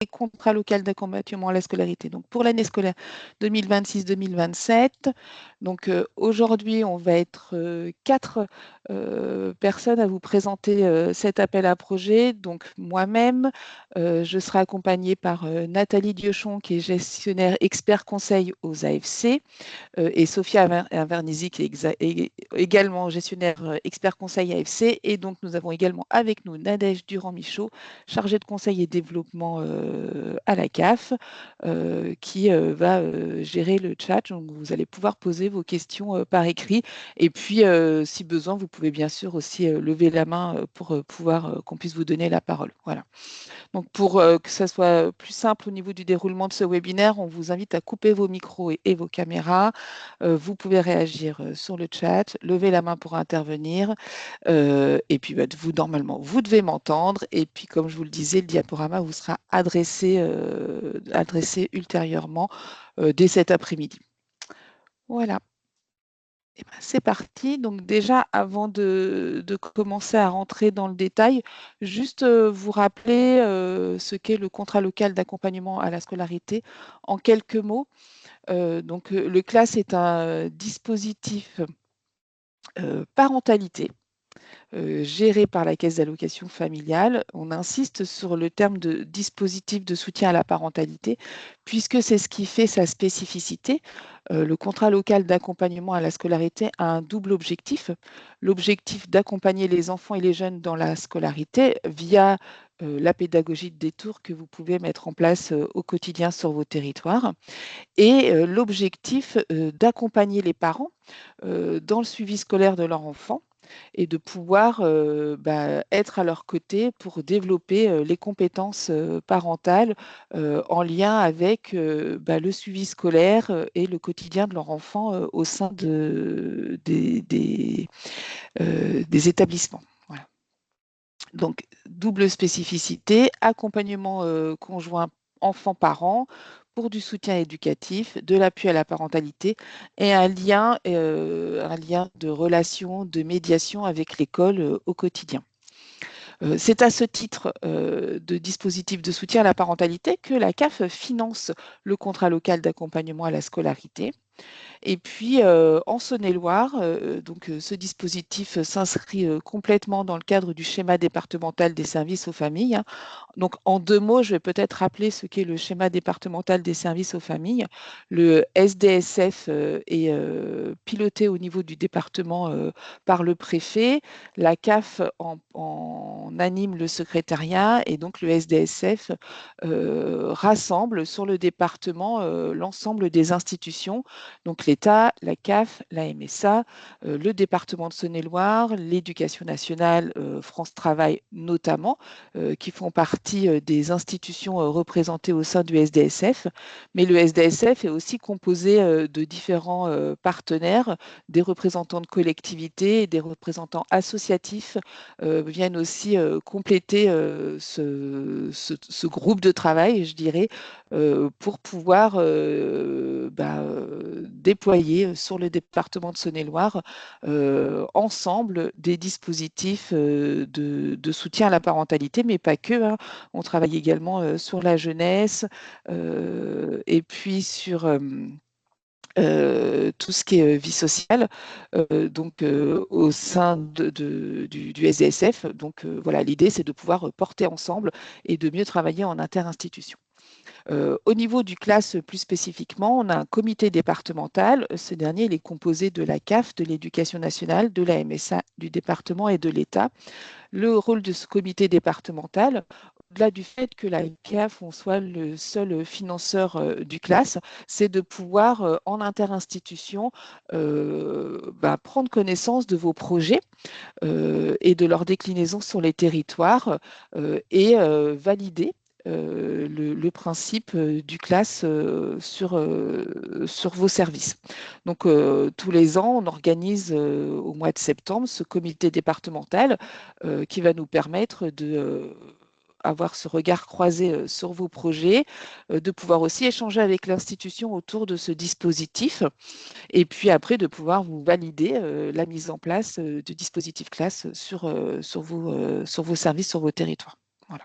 contrat local d'accompagnement à la scolarité. Donc pour l'année scolaire 2026-2027, donc aujourd'hui on va être 4 personnes à vous présenter cet appel à projet. Donc moi-même, je serai accompagnée par Nathalie Diochon qui est gestionnaire expert conseil aux AFC et Sophia Avernisi qui est également gestionnaire expert conseil AFC. Et donc nous avons également avec nous Nadège Durand-Michaud, chargée de conseil et développement à la CAF, qui va gérer le chat. Donc, vous allez pouvoir poser vos questions par écrit. Et puis, si besoin, vous pouvez bien sûr aussi lever la main pour pouvoir qu'on puisse vous donner la parole. Voilà. Donc, pour que ça soit plus simple au niveau du déroulement de ce webinaire, on vous invite à couper vos micros et vos caméras. Vous pouvez réagir sur le chat, lever la main pour intervenir. Et puis, vous, normalement, vous devez m'entendre. Et puis, comme je vous le disais, le diaporama vous sera adressé ultérieurement dès cet après-midi. Voilà. Eh ben, c'est parti. Donc déjà, avant de commencer à rentrer dans le détail, juste vous rappeler ce qu'est le contrat local d'accompagnement à la scolarité en quelques mots. Donc le CLAS est un dispositif parentalité géré par la Caisse d'allocation familiale. On insiste sur le terme de dispositif de soutien à la parentalité, puisque c'est ce qui fait sa spécificité. Le contrat local d'accompagnement à la scolarité a un double objectif. L'objectif d'accompagner les enfants et les jeunes dans la scolarité via la pédagogie de détour que vous pouvez mettre en place au quotidien sur vos territoires. Et l'objectif d'accompagner les parents dans le suivi scolaire de leur enfant et de pouvoir être à leur côté pour développer les compétences parentales en lien avec le suivi scolaire et le quotidien de leur enfant au sein des établissements. Voilà. Donc, double spécificité, accompagnement conjoint enfant-parent pour du soutien éducatif, de l'appui à la parentalité et un lien de relation, de médiation avec l'école au quotidien. C'est à ce titre de dispositif de soutien à la parentalité que la CAF finance le contrat local d'accompagnement à la scolarité. Et puis, en Saône-et-Loire, ce dispositif s'inscrit complètement dans le cadre du schéma départemental des services aux familles, hein. Donc, en 2 mots, je vais peut-être rappeler ce qu'est le schéma départemental des services aux familles. Le SDSF est piloté au niveau du département par le préfet. La CAF en anime le secrétariat et donc le SDSF rassemble sur le département l'ensemble des institutions, donc l'État, la CAF, la MSA, le département de Saône-et-Loire, l'Éducation nationale, France Travail notamment, qui font partie des institutions représentées au sein du SDSF. Mais le SDSF est aussi composé de différents partenaires, des représentants de collectivités, des représentants associatifs viennent aussi compléter ce groupe de travail, je dirais, pour pouvoir déployer sur le département de Saône-et-Loire ensemble des dispositifs de soutien à la parentalité, mais pas que, hein. On travaille également sur la jeunesse et puis sur tout ce qui est vie sociale, au sein du SDSF. Donc voilà, l'idée, c'est de pouvoir porter ensemble et de mieux travailler en interinstitution. Au niveau du CLAS plus spécifiquement, on a un comité départemental. Ce dernier, il est composé de la CAF, de l'Éducation nationale, de la MSA, du département et de l'État. Le rôle de ce comité départemental, au-delà du fait que la CAF on soit le seul financeur du CLAS, c'est de pouvoir, en interinstitution, prendre connaissance de vos projets et de leur déclinaison sur les territoires et valider le principe du CLAS sur vos services. Donc, tous les ans, on organise au mois de septembre ce comité départemental qui va nous permettre de avoir ce regard croisé sur vos projets, de pouvoir aussi échanger avec l'institution autour de ce dispositif et puis après de pouvoir vous valider la mise en place du dispositif classe sur vos services, sur vos territoires. Voilà.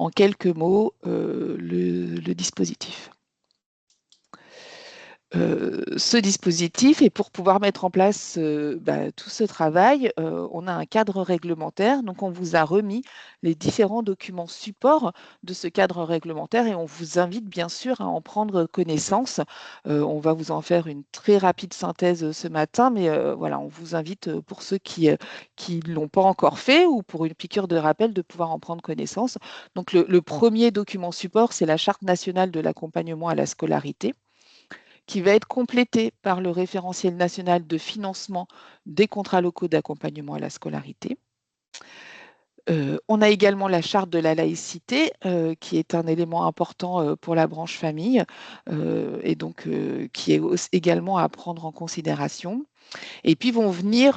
en quelques mots le dispositif. Ce dispositif, et pour pouvoir mettre en place tout ce travail, on a un cadre réglementaire. Donc, on vous a remis les différents documents supports de ce cadre réglementaire et on vous invite bien sûr à en prendre connaissance. On va vous en faire une très rapide synthèse ce matin, mais voilà, on vous invite pour ceux qui ne l'ont pas encore fait ou pour une piqûre de rappel de pouvoir en prendre connaissance. Donc, le premier document support, c'est la Charte nationale de l'accompagnement à la scolarité, qui va être complété par le référentiel national de financement des contrats locaux d'accompagnement à la scolarité. On a également la charte de la laïcité, qui est un élément important pour la branche famille et donc qui est également à prendre en considération. Et puis vont venir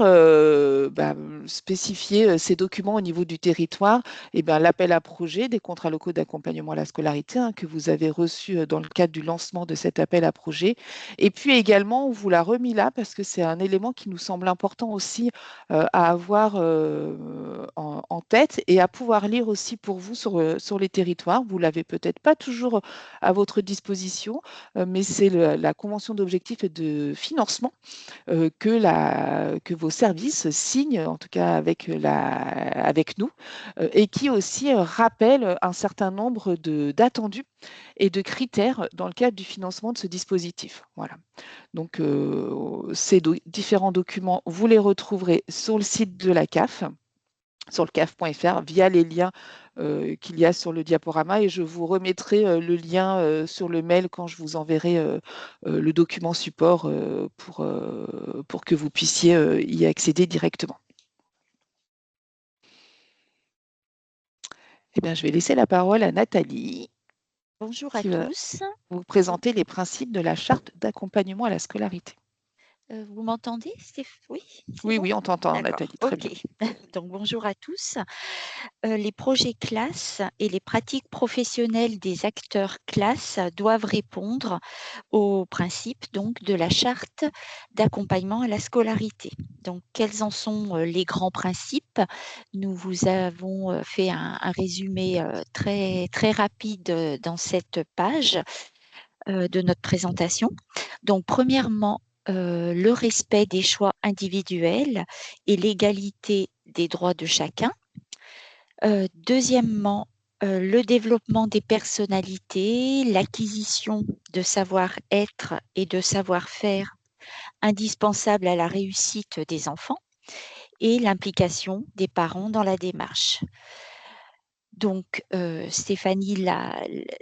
spécifier ces documents au niveau du territoire, et l'appel à projet des contrats locaux d'accompagnement à la scolarité que vous avez reçu dans le cadre du lancement de cet appel à projet. Et puis également, on vous l'a remis là parce que c'est un élément qui nous semble important aussi à avoir en tête et à pouvoir lire aussi pour vous sur les territoires. Vous l'avez peut-être pas toujours à votre disposition, mais c'est la convention d'objectifs et de financement que vos services signent, en tout cas avec nous, et qui aussi rappelle un certain nombre d'attendus et de critères dans le cadre du financement de ce dispositif. Voilà. Donc, ces différents documents, vous les retrouverez sur le site de la CAF, sur le caf.fr, via les liens qu'il y a sur le diaporama, et je vous remettrai le lien sur le mail quand je vous enverrai le document support pour que vous puissiez y accéder directement. Eh bien, je vais laisser la parole à Nathalie. Bonjour à qui va tous. vous présenter les principes de la charte d'accompagnement à la scolarité. Vous m'entendez, Stéph? Oui, c'est Oui, bon? oui, on t'entend, D'accord, Nathalie, très bien. OK. Donc bonjour à tous. Les projets classes et les pratiques professionnelles des acteurs classes doivent répondre aux principes donc de la charte d'accompagnement à la scolarité. Donc quels en sont les grands principes? Nous vous avons fait un résumé très, très rapide dans cette page de notre présentation. Donc, premièrement, le respect des choix individuels et l'égalité des droits de chacun. Deuxièmement, le développement des personnalités, l'acquisition de savoir-être et de savoir-faire indispensables à la réussite des enfants et l'implication des parents dans la démarche. Donc, Stéphanie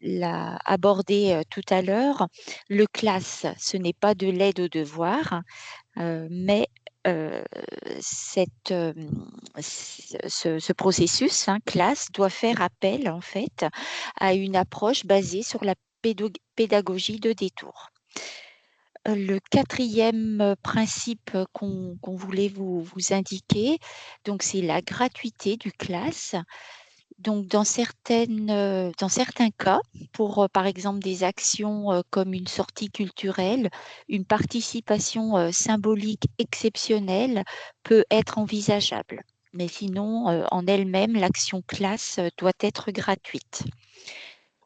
l'a abordé tout à l'heure. Le CLAS, ce n'est pas de l'aide aux devoirs, mais ce processus, CLAS, doit faire appel en fait à une approche basée sur la pédagogie de détour. Le quatrième principe qu'on voulait vous indiquer, donc c'est la gratuité du CLAS. Donc dans certains cas, pour, par exemple des actions, comme une sortie culturelle, une participation, symbolique exceptionnelle peut être envisageable. Mais sinon, en elle-même, l'action classe, doit être gratuite.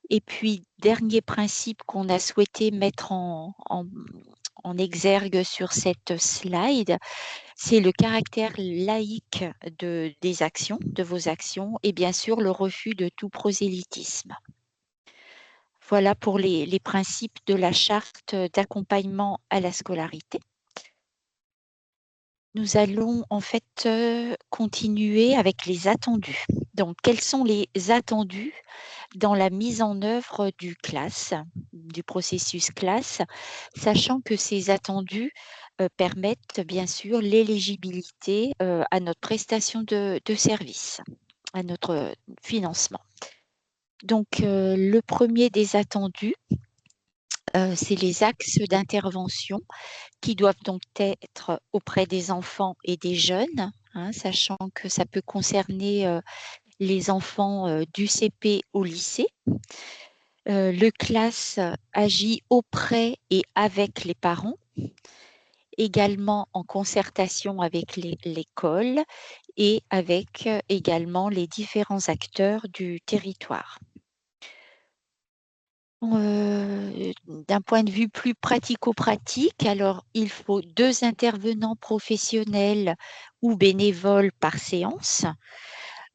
Et puis dernier principe qu'on a souhaité mettre en exergue sur cette slide, c'est le caractère laïque des actions, de vos actions, et bien sûr le refus de tout prosélytisme. Voilà pour les principes de la charte d'accompagnement à la scolarité. Nous allons en fait continuer avec les attendus. Donc, quels sont les attendus dans la mise en œuvre du CLAS, du processus CLAS, sachant que ces attendus permettent bien sûr l'éligibilité à notre prestation de service, à notre financement. Donc, le premier des attendus, c'est les axes d'intervention qui doivent donc être auprès des enfants et des jeunes, sachant que ça peut concerner les enfants du CP au lycée. Le CLAS agit auprès et avec les parents, également en concertation avec l'école et avec également les différents acteurs du territoire. D'un point de vue plus pratico-pratique, alors il faut 2 intervenants professionnels ou bénévoles par séance,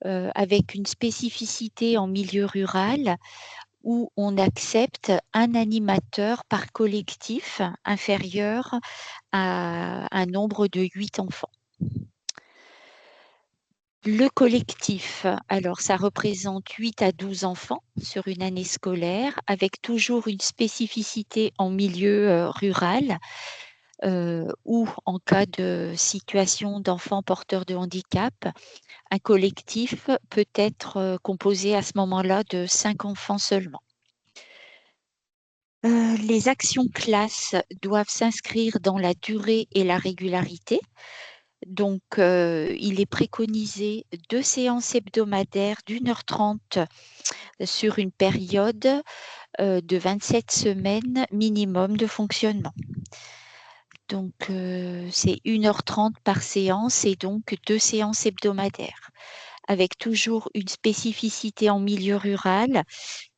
avec une spécificité en milieu rural où on accepte un animateur par collectif inférieur à un nombre de 8 enfants. Le collectif, alors ça représente 8 à 12 enfants sur une année scolaire, avec toujours une spécificité en milieu rural, ou en cas de situation d'enfants porteurs de handicap, un collectif peut être composé à ce moment-là de 5 enfants seulement. Les actions classes doivent s'inscrire dans la durée et la régularité. Donc, il est préconisé 2 séances hebdomadaires d'1h30 sur une période de 27 semaines minimum de fonctionnement. Donc, c'est 1h30 par séance et donc 2 séances hebdomadaires, avec toujours une spécificité en milieu rural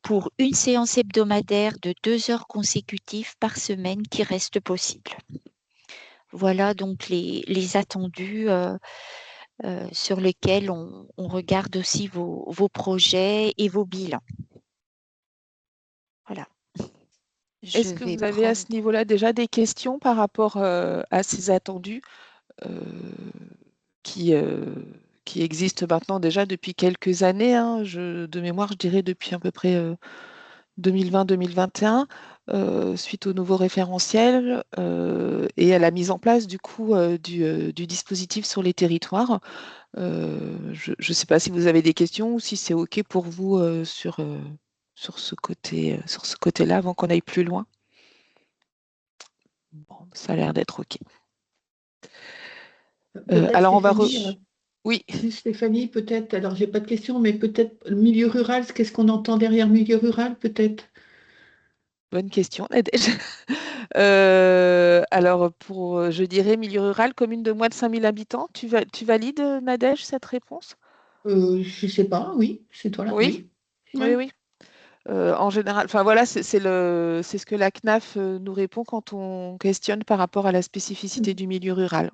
pour une séance hebdomadaire de 2 heures consécutives par semaine qui reste possible. Voilà donc les attendus sur lesquels on regarde aussi vos projets et vos bilans. Voilà. Je Est-ce que vais vous avez à prendre. ce niveau-là déjà des questions par rapport à ces attendus euh, qui, euh, qui existent maintenant déjà depuis quelques années, hein, de mémoire, je dirais depuis à peu près 2020-2021, suite au nouveau référentiel et à la mise en place du coup du dispositif sur les territoires. Je ne sais pas si vous avez des questions ou si c'est OK pour vous sur ce côté, sur ce côté-là avant qu'on aille plus loin. Bon, ça a l'air d'être OK. Peut-être Alors on va Stéphanie, Oui, Stéphanie, peut-être, alors j'ai pas de question, mais peut-être le milieu rural, qu'est-ce qu'on entend derrière milieu rural, peut-être? bonne question, Nadège. Alors je dirais milieu rural, commune de moins de 5000 habitants. Tu valides, Nadège, cette réponse? Je sais pas, oui, c'est toi là, Oui, oui. oui, Ouais. oui. En général, enfin voilà, c'est ce que la CNAF nous répond quand on questionne par rapport à la spécificité du milieu rural.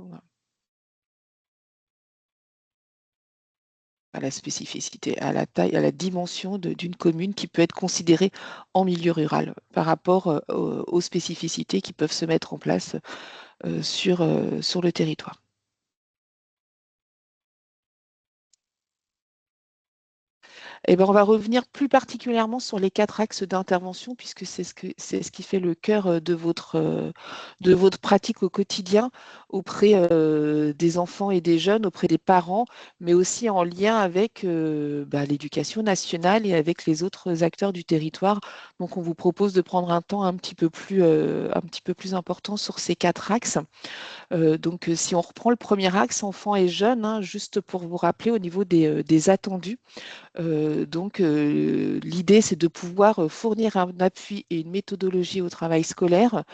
À la spécificité, à la taille, à la dimension d'une commune qui peut être considérée en milieu rural par rapport aux spécificités qui peuvent se mettre en place sur le territoire. Eh ben, on va revenir plus particulièrement sur les 4 axes d'intervention, puisque c'est ce qui fait le cœur de votre pratique au quotidien auprès des enfants et des jeunes, auprès des parents, mais aussi en lien avec l'éducation nationale et avec les autres acteurs du territoire. Donc, on vous propose de prendre un temps un petit peu plus important sur ces 4 axes. Donc, si on reprend le premier axe, enfants et jeunes, hein, juste pour vous rappeler au niveau des attendus. L'idée, c'est de pouvoir fournir un appui et une méthodologie au travail scolaire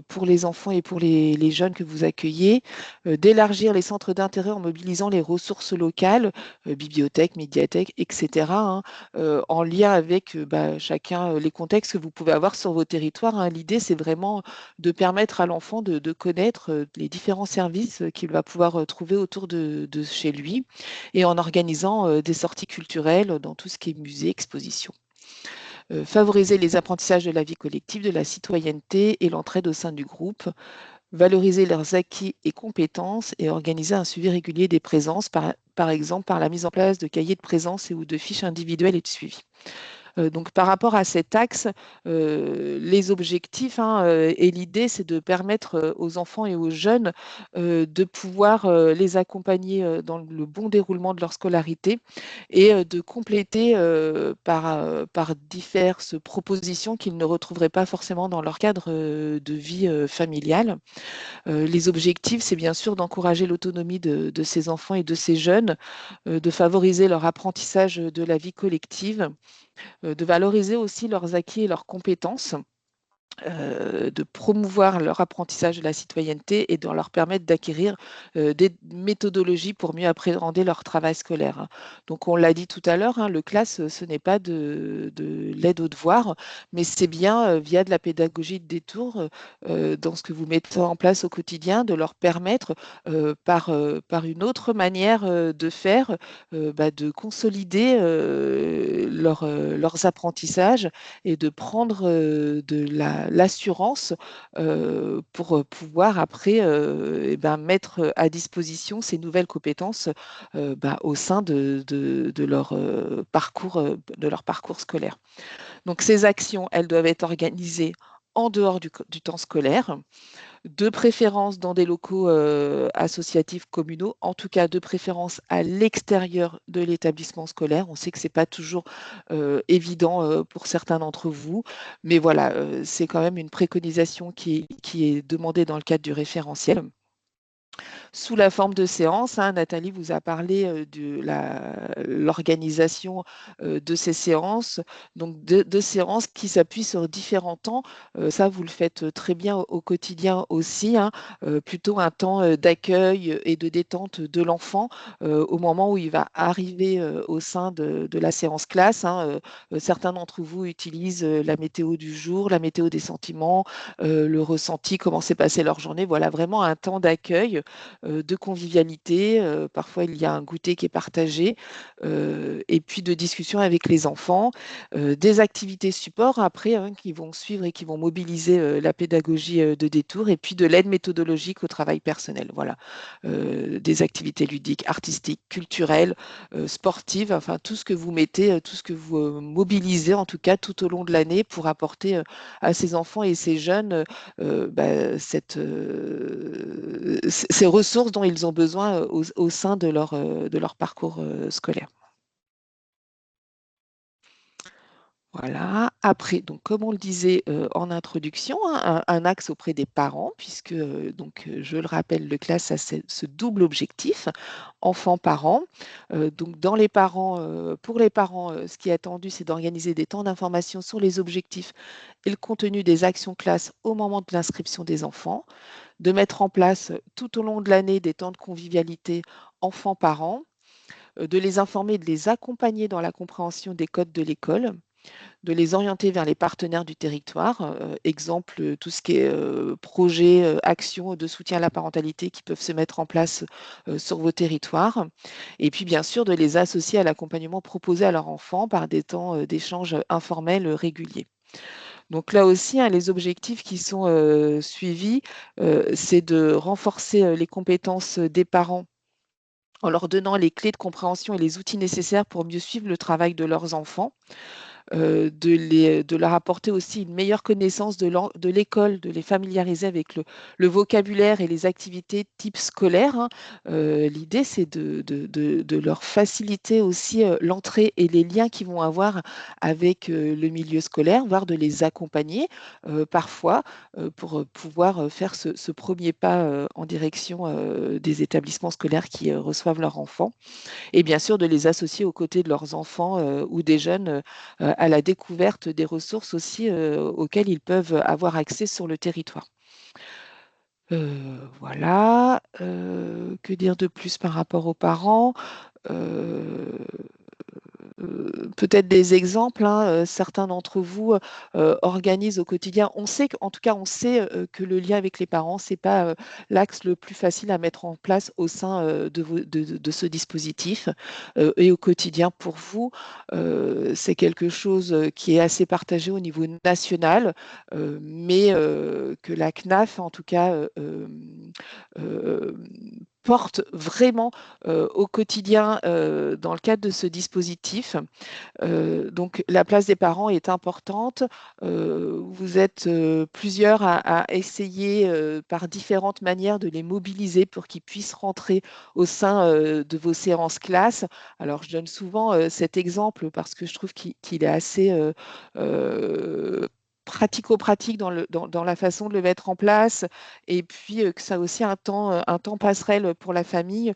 pour les enfants et pour les jeunes que vous accueillez, d'élargir les centres d'intérêt en mobilisant les ressources locales, bibliothèques, médiathèques, etc., hein, en lien avec chacun les contextes que vous pouvez avoir sur vos territoires, hein. L'idée, c'est vraiment de permettre à l'enfant de connaître les différents services qu'il va pouvoir trouver autour de chez lui et en organisant des sorties culturelles dans tout ce qui est musée, exposition. Favoriser les apprentissages de la vie collective, de la citoyenneté et l'entraide au sein du groupe, valoriser leurs acquis et compétences et organiser un suivi régulier des présences, par exemple par la mise en place de cahiers de présence et ou de fiches individuelles et de suivi. Donc par rapport à cet axe, les objectifs, hein, et l'idée, c'est de permettre aux enfants et aux jeunes de pouvoir les accompagner dans le bon déroulement de leur scolarité et de compléter par diverses propositions qu'ils ne retrouveraient pas forcément dans leur cadre de vie familiale. Les objectifs, c'est bien sûr d'encourager l'autonomie de ces enfants et de ces jeunes, de favoriser leur apprentissage de la vie collective, de valoriser aussi leurs acquis et leurs compétences de promouvoir leur apprentissage de la citoyenneté et de leur permettre d'acquérir des méthodologies pour mieux appréhender leur travail scolaire, hein. Donc, on l'a dit tout à l'heure, hein, le classe, ce n'est pas de l'aide aux devoirs, mais c'est bien via de la pédagogie de détour, dans ce que vous mettez en place au quotidien, de leur permettre par une autre manière de faire, de consolider leurs apprentissages et de prendre de l'assurance pour pouvoir après mettre à disposition ces nouvelles compétences au sein de leur parcours scolaire. Donc ces actions, elles doivent être organisées en dehors du temps scolaire, de préférence dans des locaux associatifs communaux, en tout cas de préférence à l'extérieur de l'établissement scolaire. On sait que ce n'est pas toujours évident pour certains d'entre vous, mais voilà, c'est quand même une préconisation qui est demandée dans le cadre du référentiel. Sous la forme de séances, hein, Nathalie vous a parlé de l'organisation de ces séances, donc de séances qui s'appuient sur différents temps. Ça, vous le faites très bien au quotidien aussi, hein, plutôt un temps d'accueil et de détente de l'enfant au moment où il va arriver au sein de la séance classe, hein. Certains d'entre vous utilisent la météo du jour, la météo des sentiments, le ressenti, comment s'est passée leur journée. Voilà, vraiment un temps d'accueil, de convivialité. Parfois, il y a un goûter qui est partagé et puis de discussion avec les enfants. Des activités support après, hein, qui vont suivre et qui vont mobiliser la pédagogie de détour et puis de l'aide méthodologique au travail personnel. Voilà, des activités ludiques, artistiques, culturelles, sportives, enfin tout ce que vous mettez, tout ce que vous mobilisez en tout cas tout au long de l'année pour apporter à ces enfants et ces jeunes ces ressources dont ils ont besoin au sein de leur parcours scolaire. Voilà. Après, donc, comme on le disait en introduction, hein, un axe auprès des parents, puisque, je le rappelle, le classe a ce double objectif, enfants-parents. Donc, pour les parents, ce qui est attendu, c'est d'organiser des temps d'information sur les objectifs et le contenu des actions classe au moment de l'inscription des enfants, de mettre en place tout au long de l'année des temps de convivialité enfants-parents, de les informer, de les accompagner dans la compréhension des codes de l'école, de les orienter vers les partenaires du territoire, exemple, tout ce qui est projet, action de soutien à la parentalité qui peuvent se mettre en place sur vos territoires. Et puis, bien sûr, de les associer à l'accompagnement proposé à leurs enfants par des temps d'échange informels réguliers. Donc là aussi, hein, les objectifs qui sont suivis, c'est de renforcer les compétences des parents en leur donnant les clés de compréhension et les outils nécessaires pour mieux suivre le travail de leurs enfants. De leur apporter aussi une meilleure connaissance de l'école, de les familiariser avec le vocabulaire et les activités type scolaire, hein. L'idée, c'est de leur faciliter aussi l'entrée et les liens qu'ils vont avoir avec le milieu scolaire, voire de les accompagner parfois pour pouvoir faire ce premier pas en direction des établissements scolaires qui reçoivent leurs enfants et bien sûr de les associer aux côtés de leurs enfants ou des jeunes à la découverte des ressources aussi auxquelles ils peuvent avoir accès sur le territoire. Voilà. Que dire de plus par rapport aux parents? Peut-être des exemples, hein, certains d'entre vous organisent au quotidien. On sait qu'en tout cas, on sait que le lien avec les parents, c'est pas l'axe le plus facile à mettre en place au sein de ce dispositif. Et au quotidien, pour vous, c'est quelque chose qui est assez partagé au niveau national, mais que la CNAF, en tout cas, euh, porte vraiment au quotidien dans le cadre de ce dispositif. Donc, la place des parents est importante. Vous êtes plusieurs à essayer par différentes manières de les mobiliser pour qu'ils puissent rentrer au sein de vos séances classe. Alors, je donne souvent cet exemple parce que je trouve qu'il est assez pratico-pratique dans la façon de le mettre en place, et puis que ça a aussi un temps passerelle pour la famille.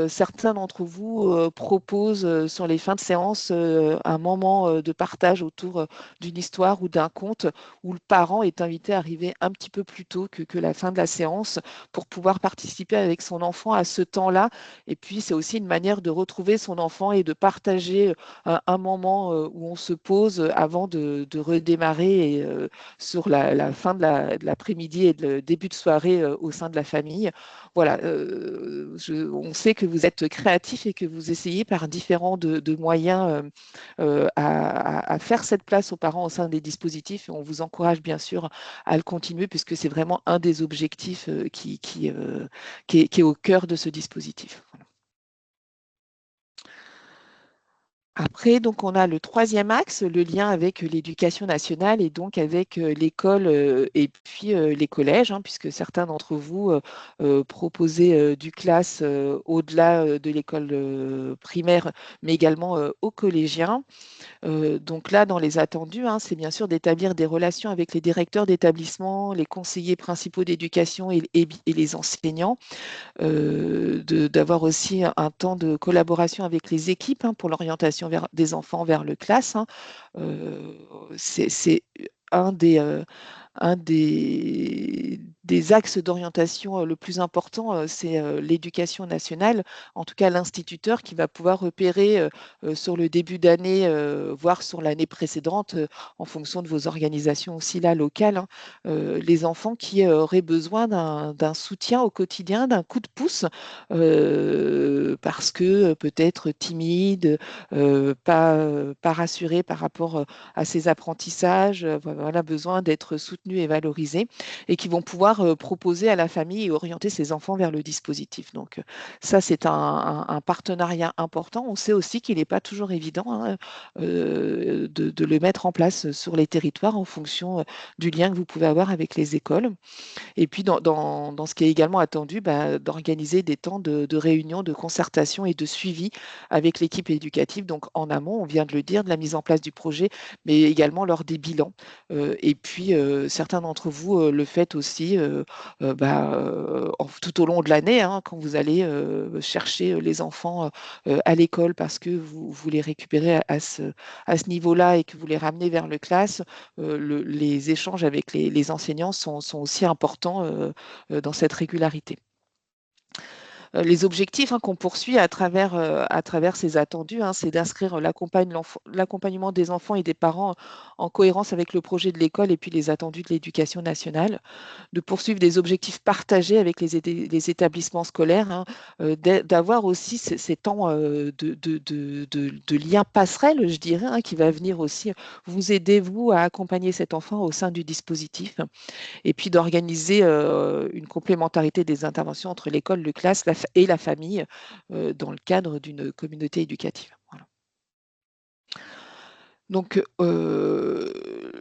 Certains d'entre vous proposent sur les fins de séance un moment de partage autour d'une histoire ou d'un conte où le parent est invité à arriver un petit peu plus tôt que la fin de la séance pour pouvoir participer avec son enfant à ce temps-là. Et puis, c'est aussi une manière de retrouver son enfant et de partager un moment où on se pose avant de redémarrer sur la fin de l'après-midi et le début de soirée au sein de la famille. Voilà, on sait que vous êtes créatif et que vous essayez par différents de moyens à faire cette place aux parents au sein des dispositifs. Et on vous encourage bien sûr à le continuer puisque c'est vraiment un des objectifs qui est au cœur de ce dispositif. Voilà. Après, donc, on a le troisième axe, le lien avec l'éducation nationale et donc avec l'école et puis les collèges, hein, puisque certains d'entre vous proposaient du classe au-delà de l'école primaire, mais également aux collégiens. Donc là, dans les attendus, hein, c'est bien sûr d'établir des relations avec les directeurs d'établissement, les conseillers principaux d'éducation et les enseignants, d'avoir aussi un temps de collaboration avec les équipes hein, pour l'orientation des enfants vers le classe. Hein. Euh, c'est un des axes d'orientation le plus important, c'est l'éducation nationale, en tout cas l'instituteur qui va pouvoir repérer sur le début d'année, voire sur l'année précédente, en fonction de vos organisations aussi là locales, hein, les enfants qui auraient besoin d'un soutien au quotidien, d'un coup de pouce, parce que peut-être timide, pas rassuré par rapport à ses apprentissages, voilà, besoin d'être soutenus et valorisés, et qui vont pouvoir proposer à la famille et orienter ses enfants vers le dispositif. Donc ça, c'est un partenariat important. On sait aussi qu'il n'est pas toujours évident hein, de le mettre en place sur les territoires en fonction du lien que vous pouvez avoir avec les écoles. Et puis, dans ce qui est également attendu, bah, d'organiser des temps de réunion, de concertation et de suivi avec l'équipe éducative. Donc, en amont, on vient de le dire, de la mise en place du projet, mais également lors des bilans. Et puis, certains d'entre vous le faites aussi tout au long de l'année, hein, quand vous allez chercher les enfants à l'école parce que vous les récupérez à ce niveau-là et que vous les ramenez vers le classe. Les échanges avec les enseignants sont aussi importants dans cette régularité. Les objectifs hein, qu'on poursuit à travers ces attendus, hein, c'est d'inscrire l'accompagnement des enfants et des parents en cohérence avec le projet de l'école et puis les attendus de l'éducation nationale, de poursuivre des objectifs partagés avec les établissements scolaires, hein, d'avoir aussi ces temps de lien passerelle, je dirais, hein, qui va venir aussi vous aider, vous, à accompagner cet enfant au sein du dispositif, et puis d'organiser une complémentarité des interventions entre l'école, le classe et la famille dans le cadre d'une communauté éducative. Voilà. Donc,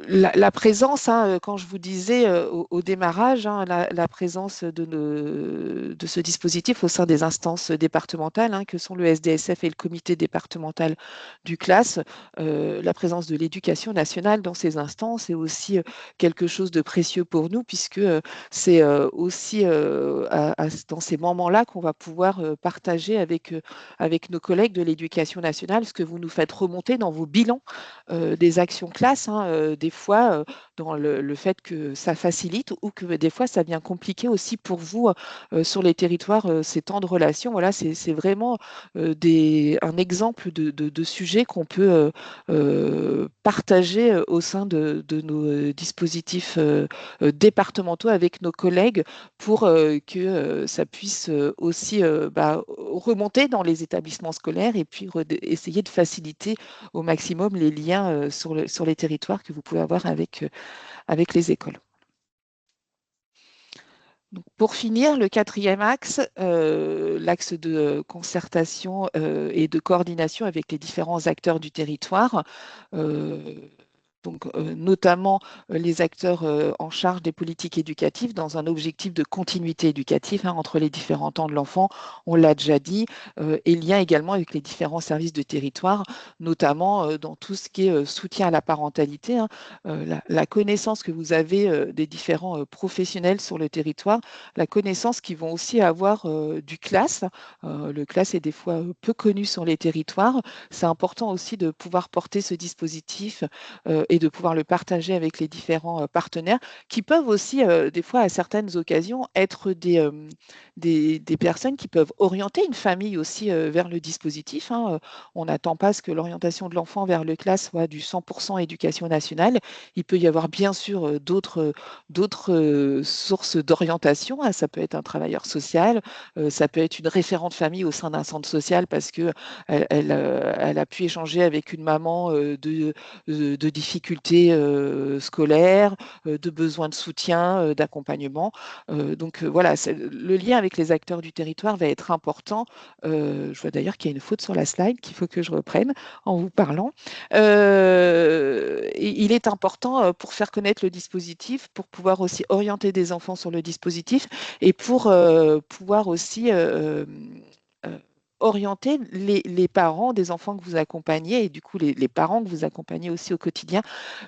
la présence, hein, quand je vous disais au démarrage, hein, la présence de ce dispositif au sein des instances départementales, hein, que sont le SDSF et le comité départemental du classe, la présence de l'éducation nationale dans ces instances est aussi quelque chose de précieux pour nous, puisque c'est aussi dans ces moments-là qu'on va pouvoir partager avec nos collègues de l'éducation nationale ce que vous nous faites remonter dans vos bilans des actions classes, hein, des fois dans le fait que ça facilite ou que des fois ça vient compliquer aussi pour vous sur les territoires ces temps de relation. Voilà, c'est vraiment un exemple de sujet qu'on peut partager au sein de nos dispositifs départementaux avec nos collègues pour que ça puisse aussi remonter dans les établissements scolaires et puis essayer de faciliter au maximum les liens sur les territoires que vous pouvez avoir avec les écoles. Donc, pour finir, le quatrième axe, l'axe de concertation et de coordination avec les différents acteurs du territoire. donc notamment les acteurs en charge des politiques éducatives dans un objectif de continuité éducative entre les différents temps de l'enfant, on l'a déjà dit, et lien également avec les différents services de territoire, notamment dans tout ce qui est soutien à la parentalité, la connaissance que vous avez des différents professionnels sur le territoire, la connaissance qu'ils vont aussi avoir du CLAS. Le CLAS est des fois peu connu sur les territoires. C'est important aussi de pouvoir porter ce dispositif et de pouvoir le partager avec les différents partenaires qui peuvent aussi, des fois, à certaines occasions, être des personnes qui peuvent orienter une famille aussi vers le dispositif. On n'attend pas à ce que l'orientation de l'enfant vers le CLAS soit du 100% éducation nationale. Il peut y avoir bien sûr d'autres sources d'orientation. Ça peut être un travailleur social, ça peut être une référente famille au sein d'un centre social parce que elle a pu échanger avec une maman de difficultés scolaires, de besoins de soutien, d'accompagnement. Donc voilà, le lien avec les acteurs du territoire va être important. Je vois d'ailleurs qu'il y a une faute sur la slide qu'il faut que je reprenne en vous parlant. Il est important pour faire connaître le dispositif, pour pouvoir aussi orienter des enfants sur le dispositif et pour pouvoir aussi orienter les parents des enfants que vous accompagnez et du coup les parents que vous accompagnez aussi au quotidien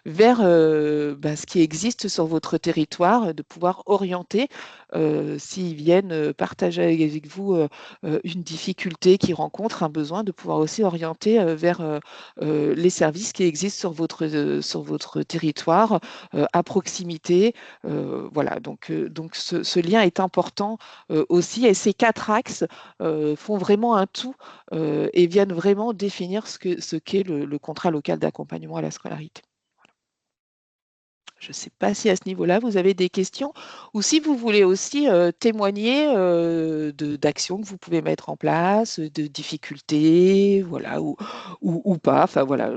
vers ce qui existe sur votre territoire, de pouvoir orienter s'ils viennent partager avec vous une difficulté qu'ils rencontrent, un besoin, de pouvoir aussi orienter vers les services qui existent sur votre territoire à proximité. Voilà, donc ce lien est important aussi et ces 4 axes font vraiment un tout et viennent vraiment définir ce qu'est le contrat local d'accompagnement à la scolarité. Voilà. Je ne sais pas si à ce niveau-là, vous avez des questions ou si vous voulez aussi témoigner d'actions que vous pouvez mettre en place, de difficultés, voilà, ou pas. Enfin, voilà,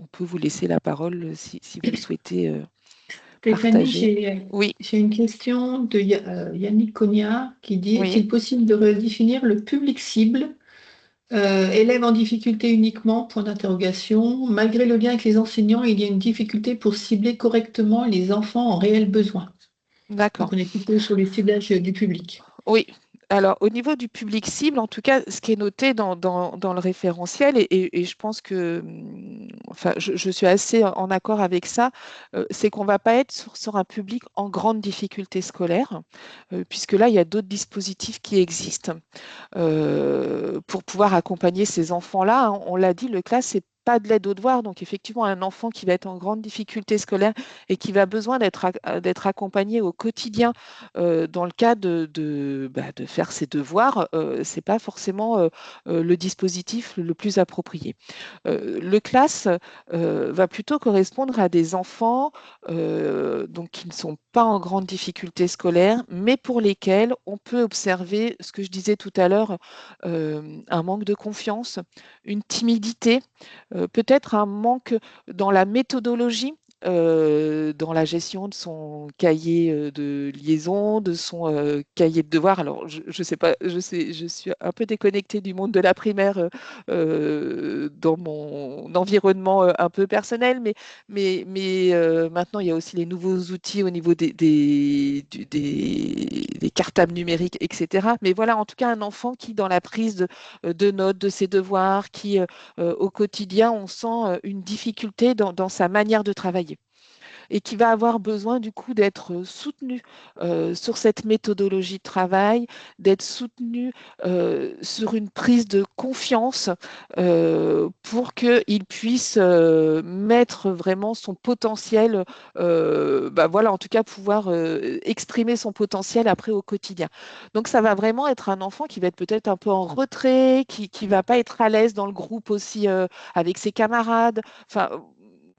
on peut vous laisser la parole si vous le souhaitez Stéphanie, partager. Oui, j'ai une question de Yannick Cogna qui dit, oui. est-il possible de redéfinir le public cible, élèves en difficulté uniquement, point d'interrogation. Malgré le lien avec les enseignants, il y a une difficulté pour cibler correctement les enfants en réel besoin. D'accord. Donc on est plutôt sur les ciblages du public. Oui. Alors, au niveau du public cible, en tout cas, ce qui est noté dans le référentiel, et je pense que, enfin, je suis assez en accord avec ça, c'est qu'on ne va pas être sur un public en grande difficulté scolaire, puisque là, il y a d'autres dispositifs qui existent pour pouvoir accompagner ces enfants-là. On l'a dit, le classe, c'est pas de l'aide aux devoirs. Donc, effectivement, un enfant qui va être en grande difficulté scolaire et qui va besoin d'être accompagné au quotidien dans le cas de faire ses devoirs, ce n'est pas forcément le dispositif le plus approprié. Le classe va plutôt correspondre à des enfants donc, qui ne sont pas en grande difficulté scolaire, mais pour lesquels on peut observer ce que je disais tout à l'heure, un manque de confiance, une timidité, peut-être un manque dans la méthodologie. Dans la gestion de son cahier de liaison, de son cahier de devoir. Alors, je sais pas, je suis un peu déconnectée du monde de la primaire dans mon environnement un peu personnel, mais maintenant, il y a aussi les nouveaux outils au niveau des cartables numériques, etc. Mais voilà, en tout cas, un enfant qui, dans la prise de notes, de ses devoirs, qui au quotidien, on sent une difficulté dans sa manière de travailler et qui va avoir besoin du coup d'être soutenu sur cette méthodologie de travail, d'être soutenu sur une prise de confiance pour qu'il puisse mettre vraiment son potentiel, voilà, en tout cas pouvoir exprimer son potentiel après au quotidien. Donc ça va vraiment être un enfant qui va être peut-être un peu en retrait, qui ne va pas être à l'aise dans le groupe aussi avec ses camarades. Enfin,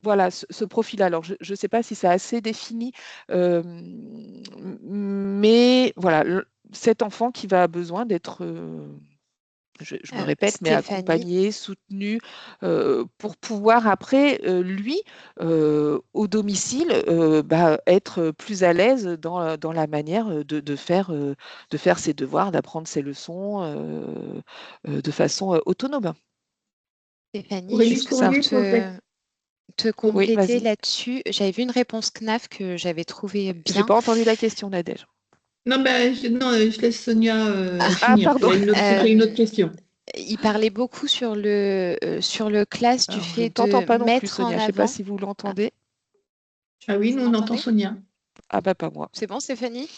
voilà, ce profil. Alors, je ne sais pas si c'est assez défini, mais voilà, cet enfant qui va besoin d'être, je me répète, mais Stéphanie, accompagné, soutenu, pour pouvoir après, lui, au domicile, être plus à l'aise dans la manière de faire ses devoirs, d'apprendre ses leçons de façon autonome. Stéphanie, Aurélie juste pour Courrier pose la... te Oui, compléter vas-y. là-dessus, j'avais vu une réponse CNAF que j'avais trouvée J'ai bien. pas entendu la question, Nadège. Non, ben, non, je laisse Sonia Ah, finir. pardon. C'était une autre question. Il parlait beaucoup sur le classe du Alors, je ne fait t'entends de pas non plus, mettre en Sonia. Je ne sais pas avant. si vous Ah, l'entendez. Ah oui, vous nous, on entend m'entendez? Sonia. Ah bah pas moi. C'est bon, Stéphanie?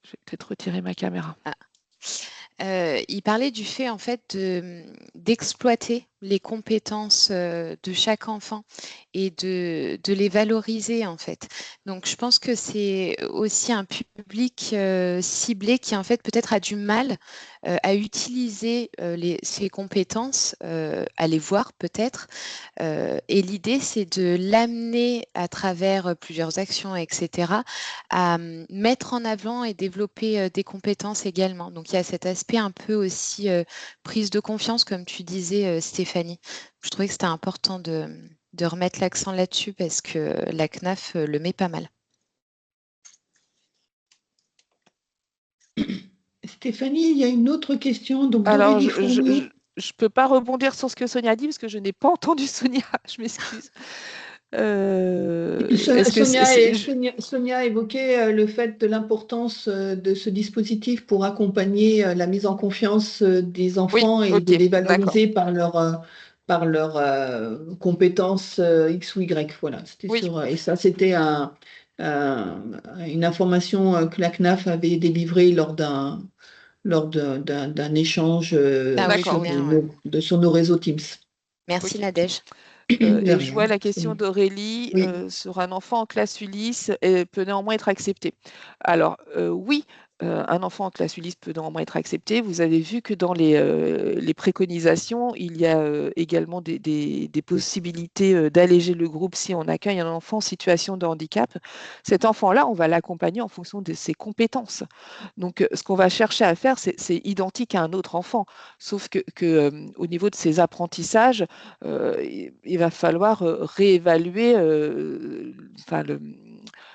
Je vais peut-être retirer ma caméra. Ah. Il parlait du fait en fait d'exploiter les compétences de chaque enfant et de les valoriser en fait. Donc je pense que c'est aussi un public ciblé qui en fait peut-être a du mal à utiliser ces compétences, à les voir peut-être. Et l'idée c'est de l'amener à travers plusieurs actions, etc., à mettre en avant et développer des compétences également. Donc il y a cet aspect un peu aussi prise de confiance, comme tu disais, Stéphanie. Je trouvais que c'était important de remettre l'accent là-dessus parce que la CNAF le met pas mal. Stéphanie, il y a une autre question. Donc, Alors, d'Aurélie Fournier. je peux pas rebondir sur ce que Sonia a dit parce que je n'ai pas entendu Sonia. Je m'excuse. Est-ce que Sonia a évoqué le fait de l'importance de ce dispositif pour accompagner la mise en confiance des Oui, enfants et de ok, les d'accord. valoriser par leurs compétences X ou Y. Voilà, Oui, et ça, c'était une information que la CNAF avait délivrée lors d'un échange Ah oui, je veux d'accord, oui. bien. Ouais. sur nos réseaux Teams. Merci Ok. Nadège. De Et je rien. vois la question d'Aurélie Oui. sur un enfant en classe Ulysse peut néanmoins être accepté. Alors, oui, un enfant en classe Ulysse peut néanmoins être accepté. Vous avez vu que dans les préconisations, il y a également des possibilités d'alléger le groupe si on accueille un enfant en situation de handicap. Cet enfant-là, on va l'accompagner en fonction de ses compétences. Donc, ce qu'on va chercher à faire, c'est identique à un autre enfant, sauf au niveau de ses apprentissages, il va falloir réévaluer enfin,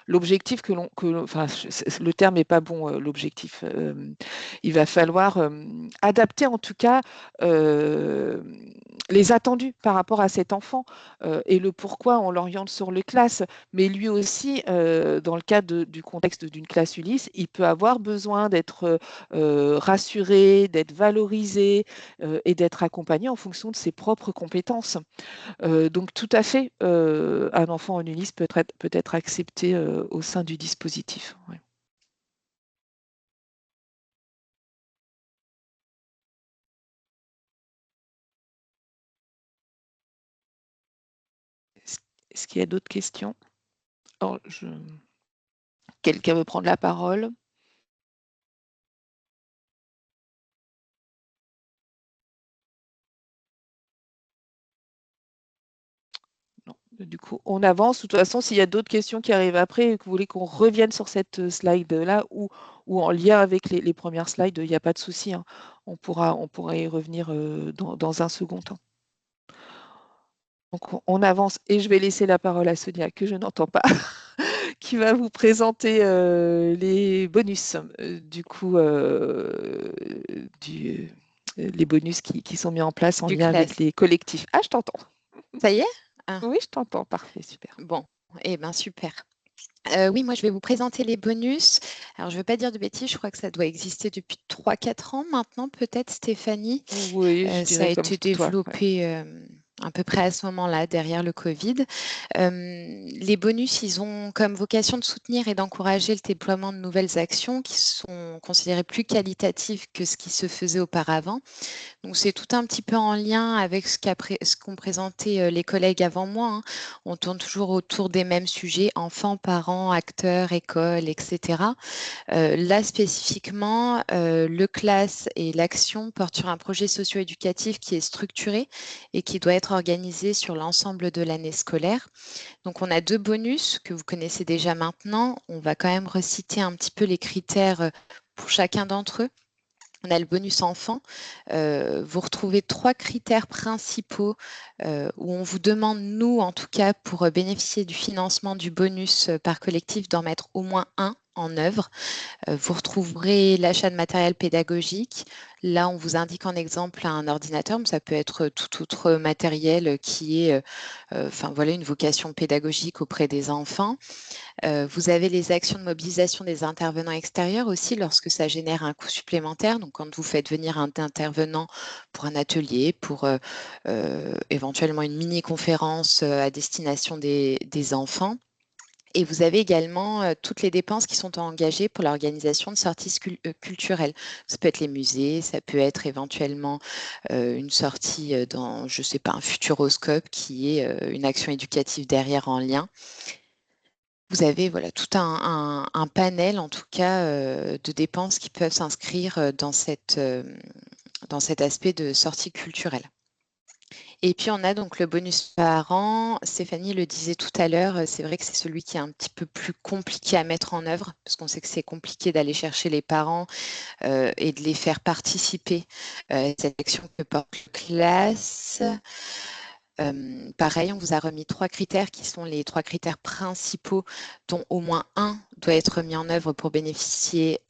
l'objectif enfin, le terme n'est pas bon, l'objectif. Il va falloir adapter en tout cas les attendus par rapport à cet enfant et le pourquoi on l'oriente sur les classes. Mais lui aussi, dans le cadre du contexte d'une classe Ulysse, il peut avoir besoin d'être rassuré, d'être valorisé et d'être accompagné en fonction de ses propres compétences. Donc tout à fait, un enfant en Ulysse peut être accepté au sein du dispositif. Ouais. Est-ce qu'il y a d'autres questions? Alors, quelqu'un veut prendre la parole? Non. Du coup, on avance. De toute façon, s'il y a d'autres questions qui arrivent après et que vous voulez qu'on revienne sur cette slide-là ou en lien avec les premières slides, il n'y a pas de souci, hein. On pourra y revenir dans un second temps. Donc, on avance et je vais laisser la parole à Sonia, que je n'entends pas, qui va vous présenter les bonus, les bonus qui sont mis en place en Du lien avec classe. les collectifs. Ah, je t'entends. Ça y est? Ah, Oui, je t'entends. Parfait, super. bon, eh bien super. Oui, moi je vais vous présenter les bonus. Alors je ne veux pas dire de bêtises, je crois que ça doit exister depuis 3-4 ans maintenant, peut-être Stéphanie. Oui, je Ça a dirais comme été toi. Ouais. développé à peu près à ce moment-là, derrière le Covid. Les bonus, ils ont comme vocation de soutenir et d'encourager le déploiement de nouvelles actions qui sont considérées plus qualitatives que ce qui se faisait auparavant. Donc c'est tout un petit peu en lien avec ce qu'ont présenté les collègues avant moi, hein. On tourne toujours autour des mêmes sujets, enfants, parents, acteurs, écoles, etc. Là spécifiquement, le classe et l'action portent sur un projet socio-éducatif qui est structuré et qui doit être organisé sur l'ensemble de l'année scolaire. Donc on a 2 bonus que vous connaissez déjà maintenant. On va quand même reciter un petit peu les critères pour chacun d'entre eux. On a le bonus enfant. Vous retrouvez 3 critères principaux où on vous demande, nous en tout cas, pour bénéficier du financement du bonus par collectif, d'en mettre au moins un. en œuvre. Vous retrouverez l'achat de matériel pédagogique. Là, on vous indique en exemple un ordinateur, mais ça peut être tout autre matériel qui est voilà, une vocation pédagogique auprès des enfants. Vous avez les actions de mobilisation des intervenants extérieurs aussi lorsque ça génère un coût supplémentaire. Donc, quand vous faites venir un intervenant pour un atelier, pour éventuellement une mini-conférence à destination des enfants. Et vous avez également toutes les dépenses qui sont engagées pour l'organisation de sorties culturelles. Ça peut être les musées, ça peut être éventuellement une sortie dans, je ne sais pas, un futuroscope qui est une action éducative derrière en lien. Vous avez voilà, tout un panel, en tout cas, de dépenses qui peuvent s'inscrire dans cet aspect de sortie culturelle. Et puis, on a donc le bonus parent. Stéphanie le disait tout à l'heure, c'est vrai que c'est celui qui est un petit peu plus compliqué à mettre en œuvre, parce qu'on sait que c'est compliqué d'aller chercher les parents et de les faire participer à cette action que porte la classe. Pareil, on vous a remis 3 critères qui sont les 3 critères principaux, dont au moins un doit être mis en œuvre pour bénéficier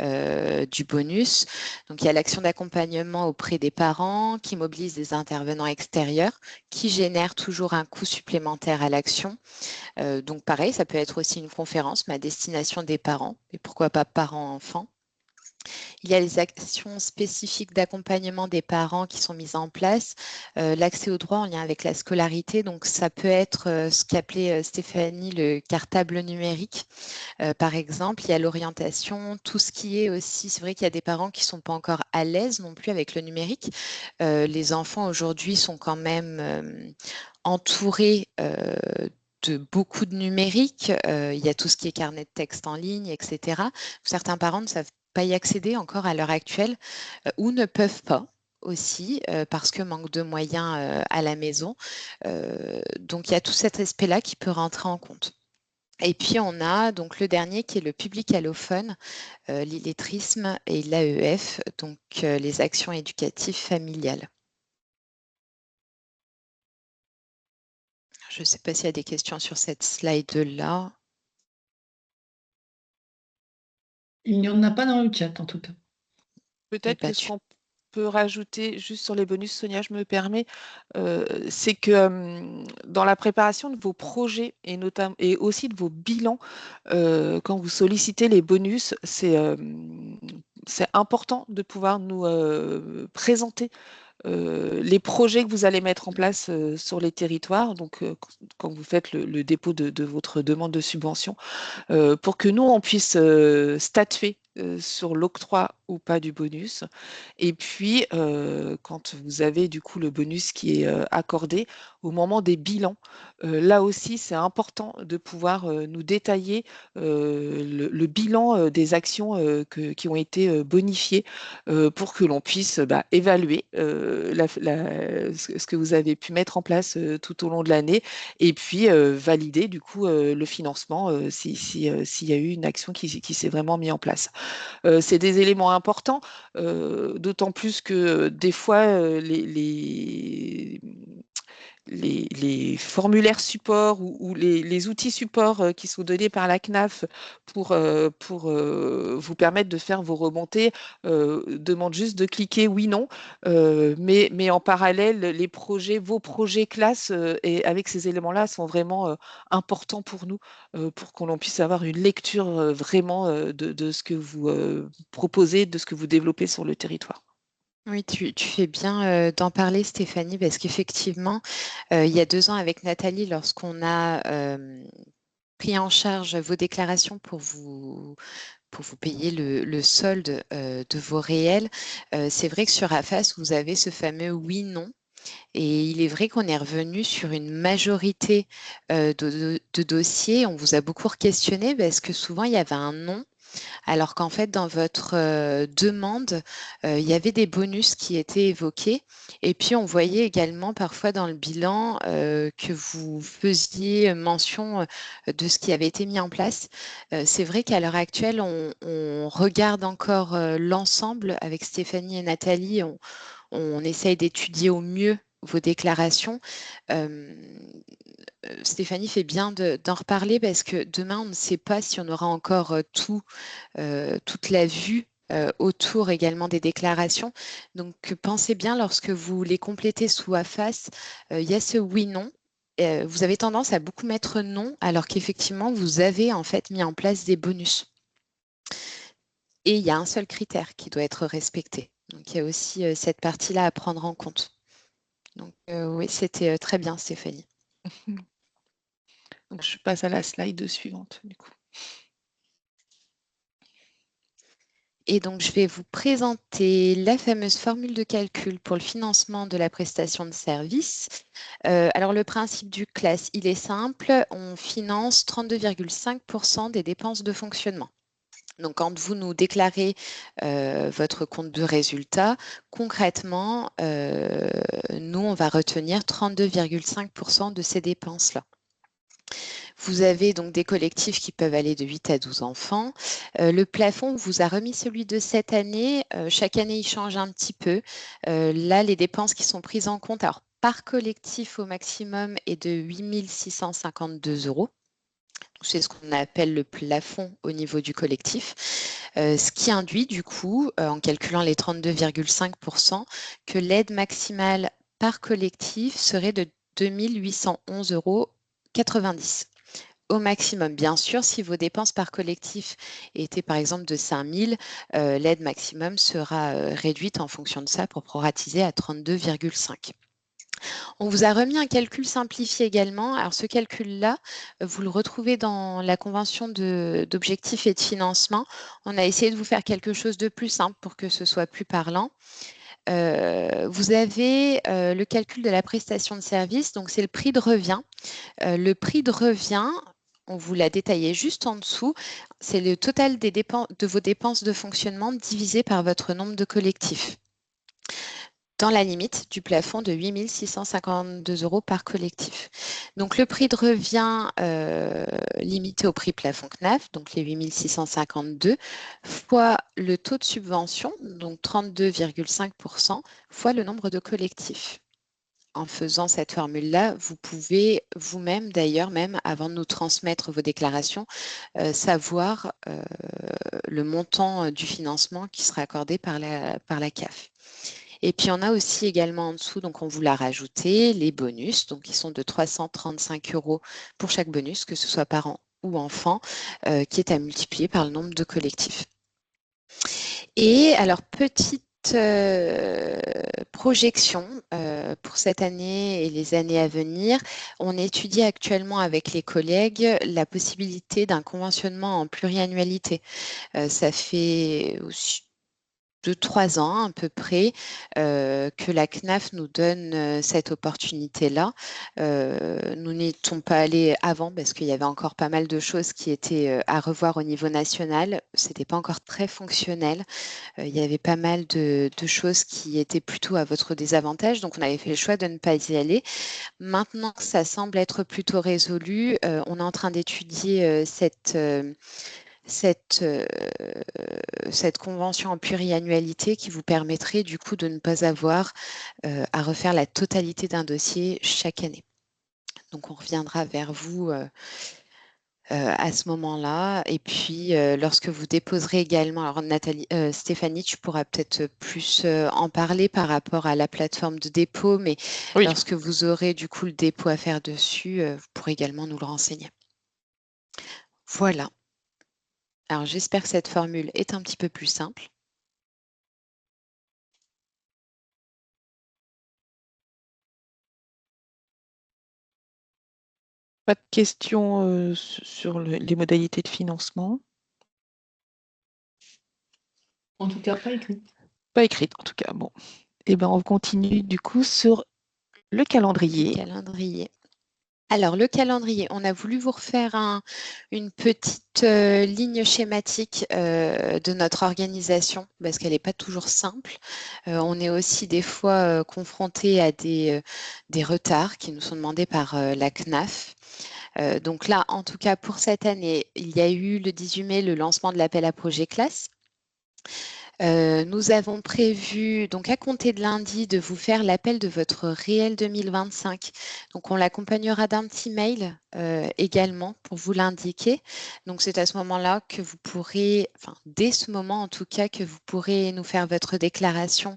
du bonus. Donc, il y a l'action d'accompagnement auprès des parents qui mobilise des intervenants extérieurs, qui génère toujours un coût supplémentaire à l'action. Donc, pareil, ça peut être aussi une conférence, mais à destination des parents, et pourquoi pas parents-enfants. Il y a les actions spécifiques d'accompagnement des parents qui sont mises en place, l'accès aux droits en lien avec la scolarité. Donc, ça peut être ce qu'appelait Stéphanie le cartable numérique. Par exemple, il y a l'orientation, tout ce qui est aussi, c'est vrai qu'il y a des parents qui ne sont pas encore à l'aise non plus avec le numérique. Les enfants aujourd'hui sont quand même entourés de beaucoup de numérique. Il y a tout ce qui est carnet de texte en ligne, etc. Certains parents ne savent pas y accéder encore à l'heure actuelle ou ne peuvent pas aussi parce que manque de moyens à la maison. Donc, il y a tout cet aspect-là qui peut rentrer en compte. Et puis, on a donc le dernier qui est le public allophone, l'illettrisme et l'AEF, donc les actions éducatives familiales. Je ne sais pas s'il y a des questions sur cette slide-là. Il n'y en a pas dans le chat, en tout cas. Peut-être que ce qu'on peut rajouter juste sur les bonus, Sonia, je me permets, c'est que dans la préparation de vos projets et aussi de vos bilans, quand vous sollicitez les bonus, c'est important de pouvoir nous présenter les projets que vous allez mettre en place sur les territoires, donc quand vous faites le dépôt de votre demande de subvention, pour que nous, on puisse statuer sur l'octroi ou pas du bonus. Et puis, quand vous avez du coup le bonus qui est accordé, au moment des bilans, là aussi, c'est important de pouvoir nous détailler le bilan des actions qui ont été bonifiées pour que l'on puisse évaluer ce que vous avez pu mettre en place tout au long de l'année et puis valider du coup le financement s'il y a eu une action qui s'est vraiment mise en place. C'est des éléments importants, d'autant plus que des fois, les formulaires support ou les outils support qui sont donnés par la CNAF pour vous permettre de faire vos remontées demandent juste de cliquer oui, non. Mais en parallèle, vos projets classes et avec ces éléments-là sont vraiment importants pour nous, pour qu'on puisse avoir une lecture vraiment de ce que vous proposez, de ce que vous développez sur le territoire. Oui, tu fais bien d'en parler, Stéphanie, parce qu'effectivement, il y a 2 ans avec Nathalie, lorsqu'on a pris en charge vos déclarations pour vous payer le solde de vos réels, c'est vrai que sur AFAS, vous avez ce fameux oui-non. Et il est vrai qu'on est revenu sur une majorité de dossiers. On vous a beaucoup questionné parce que souvent, il y avait un non. Alors qu'en fait, dans votre demande, il y avait des bonus qui étaient évoqués. Et puis, on voyait également parfois dans le bilan que vous faisiez mention de ce qui avait été mis en place. C'est vrai qu'à l'heure actuelle, on regarde encore l'ensemble avec Stéphanie et Nathalie. On essaye d'étudier au mieux vos déclarations. Stéphanie fait bien d'en reparler parce que demain, on ne sait pas si on aura encore toute la vue autour également des déclarations. Donc, pensez bien lorsque vous les complétez sous AFAS, il y a ce oui-non. Vous avez tendance à beaucoup mettre non, alors qu'effectivement, vous avez en fait mis en place des bonus. Et il y a un seul critère qui doit être respecté. Donc, il y a aussi cette partie-là à prendre en compte. Donc, oui, c'était très bien, Stéphanie. Donc, je passe à la slide suivante, du coup. Et donc, je vais vous présenter la fameuse formule de calcul pour le financement de la prestation de service. Alors, le principe du CLAS, il est simple. On finance 32,5% des dépenses de fonctionnement. Donc, quand vous nous déclarez votre compte de résultat, concrètement, nous, on va retenir 32,5% de ces dépenses-là. Vous avez donc des collectifs qui peuvent aller de 8 à 12 enfants. Le plafond, on vous a remis celui de cette année. Chaque année, il change un petit peu. Là, les dépenses qui sont prises en compte, alors par collectif au maximum, est de 8 652 €. C'est ce qu'on appelle le plafond au niveau du collectif, ce qui induit du coup, en calculant les 32,5%, que l'aide maximale par collectif serait de 2 811,90 € au maximum. Bien sûr, si vos dépenses par collectif étaient par exemple de 5 000, l'aide maximum sera réduite en fonction de ça pour proratiser à 32,5. On vous a remis un calcul simplifié également. Alors ce calcul-là, vous le retrouvez dans la convention d'objectifs et de financement. On a essayé de vous faire quelque chose de plus simple pour que ce soit plus parlant. Vous avez le calcul de la prestation de service, donc c'est le prix de revient. Le prix de revient, on vous l'a détaillé juste en dessous, c'est le total de vos dépenses de fonctionnement divisé par votre nombre de collectifs, dans la limite du plafond de 8 652 € par collectif. Donc le prix de revient limité au prix plafond CNAF, donc les 8 652, fois le taux de subvention, donc 32,5%, fois le nombre de collectifs. En faisant cette formule-là, vous pouvez vous-même, d'ailleurs, même avant de nous transmettre vos déclarations, savoir le montant du financement qui sera accordé par la CAF. Et puis, on a aussi également en dessous, donc on vous l'a rajouté, les bonus, donc qui sont de 335 € pour chaque bonus, que ce soit parent ou enfant, qui est à multiplier par le nombre de collectifs. Et alors, petite projection pour cette année et les années à venir. On étudie actuellement avec les collègues la possibilité d'un conventionnement en pluriannualité. Ça fait aussi 2-3 ans à peu près que la CNAF nous donne cette opportunité-là. Nous n'étions pas allés avant parce qu'il y avait encore pas mal de choses qui étaient à revoir au niveau national. Ce n'était pas encore très fonctionnel. Il y avait pas mal de choses qui étaient plutôt à votre désavantage. Donc, on avait fait le choix de ne pas y aller. Maintenant que ça semble être plutôt résolu, on est en train d'étudier cette convention en pluriannualité qui vous permettrait du coup de ne pas avoir à refaire la totalité d'un dossier chaque année. Donc, on reviendra vers vous à ce moment-là. Et puis, lorsque vous déposerez également, alors Stéphanie, tu pourras peut-être plus en parler par rapport à la plateforme de dépôt, mais Oui. lorsque vous aurez du coup le dépôt à faire dessus, vous pourrez également nous le renseigner. Voilà. Alors, j'espère que cette formule est un petit peu plus simple. Pas de questions sur les modalités de financement? En tout cas, pas écrit. Pas écrite, en tout cas. Bon. Et ben, on continue du coup sur le calendrier. Alors, le calendrier, on a voulu vous refaire une petite ligne schématique de notre organisation parce qu'elle n'est pas toujours simple. On est aussi des fois confronté à des retards qui nous sont demandés par la CNAF. Donc là, en tout cas, pour cette année, il y a eu le 18 mai le lancement de l'appel à projet classe. Nous avons prévu, donc à compter de lundi, de vous faire l'appel de votre réel 2025. Donc, on l'accompagnera d'un petit mail également pour vous l'indiquer. Donc, c'est à ce moment-là que vous pourrez, enfin, dès ce moment en tout cas, que vous pourrez nous faire votre déclaration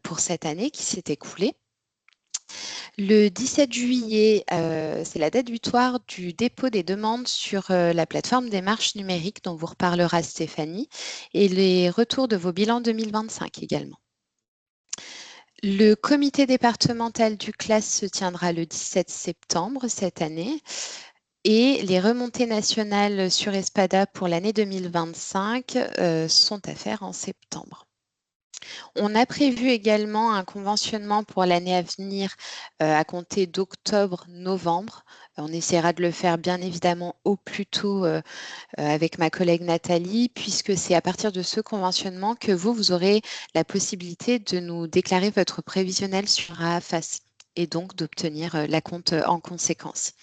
pour cette année qui s'est écoulée. Le 17 juillet, c'est la date butoir du dépôt des demandes sur la plateforme démarche numérique dont vous reparlera Stéphanie et les retours de vos bilans 2025 également. Le comité départemental du CLAS se tiendra le 17 septembre cette année et les remontées nationales sur Espada pour l'année 2025 sont à faire en septembre. On a prévu également un conventionnement pour l'année à venir à compter d'octobre-novembre. On essaiera de le faire bien évidemment au plus tôt avec ma collègue Nathalie, puisque c'est à partir de ce conventionnement que vous aurez la possibilité de nous déclarer votre prévisionnel sur AFAS et donc d'obtenir l'acompte en conséquence.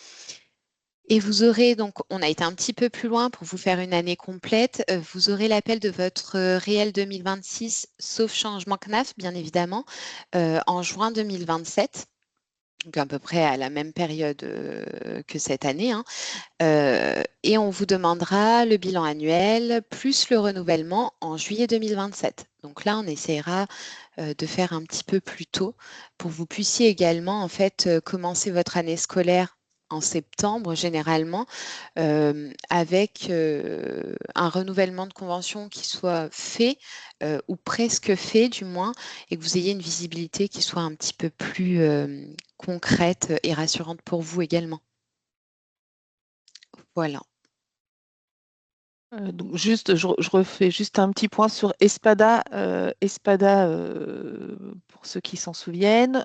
Et vous aurez donc, on a été un petit peu plus loin pour vous faire une année complète. Vous aurez l'appel de votre réel 2026, sauf changement CNAF, bien évidemment, en juin 2027. Donc à peu près à la même période que cette année. Hein. Et on vous demandera le bilan annuel plus le renouvellement en juillet 2027. Donc là, on essaiera de faire un petit peu plus tôt pour que vous puissiez également en fait commencer votre année scolaire en septembre généralement avec un renouvellement de convention qui soit fait ou presque fait du moins et que vous ayez une visibilité qui soit un petit peu plus concrète et rassurante pour vous également. Voilà. Donc juste, je refais juste un petit point sur Espada. Espada, pour ceux qui s'en souviennent,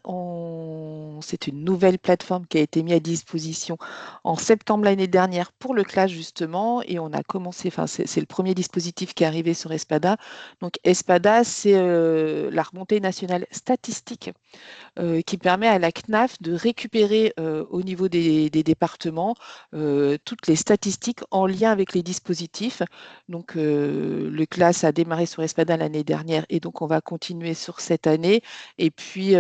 c'est une nouvelle plateforme qui a été mise à disposition en septembre l'année dernière pour le CLAS justement, et on a commencé, enfin c'est le premier dispositif qui est arrivé sur Espada. Donc Espada, c'est la remontée nationale statistique qui permet à la CNAF de récupérer au niveau des départements toutes les statistiques en lien avec les dispositifs. Donc, le CLAS a démarré sur Espada l'année dernière et donc on va continuer sur cette année. Et puis,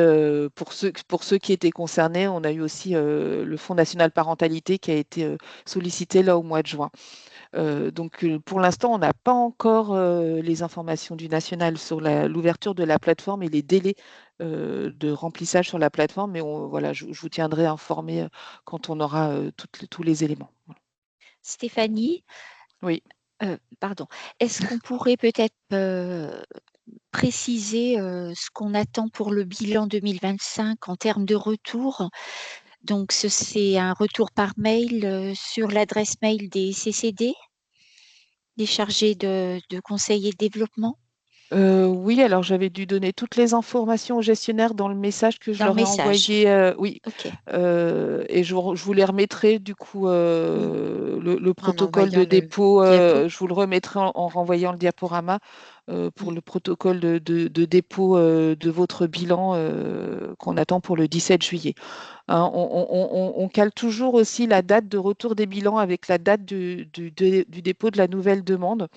pour ceux qui étaient concernés, on a eu aussi le Fonds national parentalité qui a été sollicité là au mois de juin. Donc, pour l'instant, on n'a pas encore les informations du national sur l'ouverture de la plateforme et les délais de remplissage sur la plateforme, mais voilà, je vous tiendrai informé quand on aura tous les éléments. Voilà. Stéphanie, Oui. pardon, est-ce qu'on pourrait peut-être préciser ce qu'on attend pour le bilan 2025 en termes de retour? Donc, c'est un retour par mail sur l'adresse mail des CCD, des chargés de conseil et développement? Oui, alors j'avais dû donner toutes les informations aux gestionnaires dans le message que je Dans le leur ai message. envoyé. Oui, Ok. et je vous les remettrai du coup le protocole de envoyant le dépôt. diapo. Je vous le remettrai en renvoyant le diaporama pour Mm. le protocole de dépôt de votre bilan qu'on attend pour le 17 juillet. Hein, on cale toujours aussi la date de retour des bilans avec la date du dépôt de la nouvelle demande.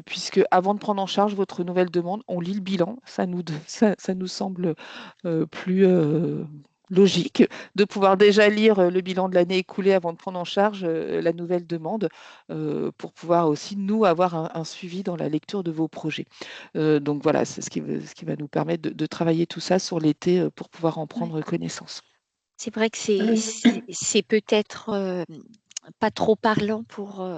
Puisque avant de prendre en charge votre nouvelle demande, on lit le bilan. Ça nous semble plus logique de pouvoir déjà lire le bilan de l'année écoulée avant de prendre en charge la nouvelle demande pour pouvoir aussi, nous, avoir un suivi dans la lecture de vos projets. Donc voilà, c'est ce qui va nous permettre de travailler tout ça sur l'été pour pouvoir en prendre connaissance. C'est vrai que c'est peut-être pas trop parlant pour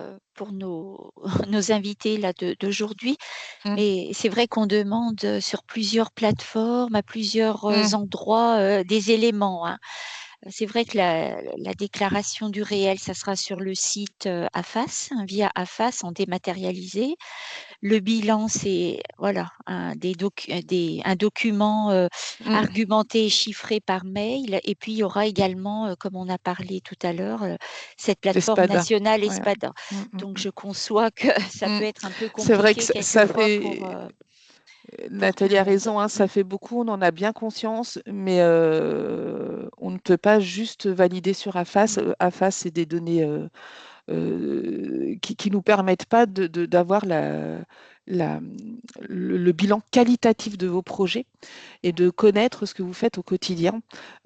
nos, nos invités là d'aujourd'hui, mais c'est vrai qu'on demande sur plusieurs plateformes, à plusieurs endroits, des éléments. Hein. C'est vrai que la déclaration du réel, ça sera sur le site AFAS, hein, via AFAS en dématérialisé. Le bilan, c'est voilà, un document argumenté et chiffré par mail. Et puis, il y aura également, comme on a parlé tout à l'heure, cette plateforme Espada. nationale Ouais. Espada. Donc, je conçois que ça peut être un peu C'est vrai que compliqué ça quelquefois fait. pour tout Nathalie le a monde. raison, hein, ça fait beaucoup, on en a bien conscience, mais on ne peut pas juste valider sur AFAS. AFAS, c'est des données qui ne nous permettent pas d'avoir le bilan qualitatif de vos projets et de connaître ce que vous faites au quotidien.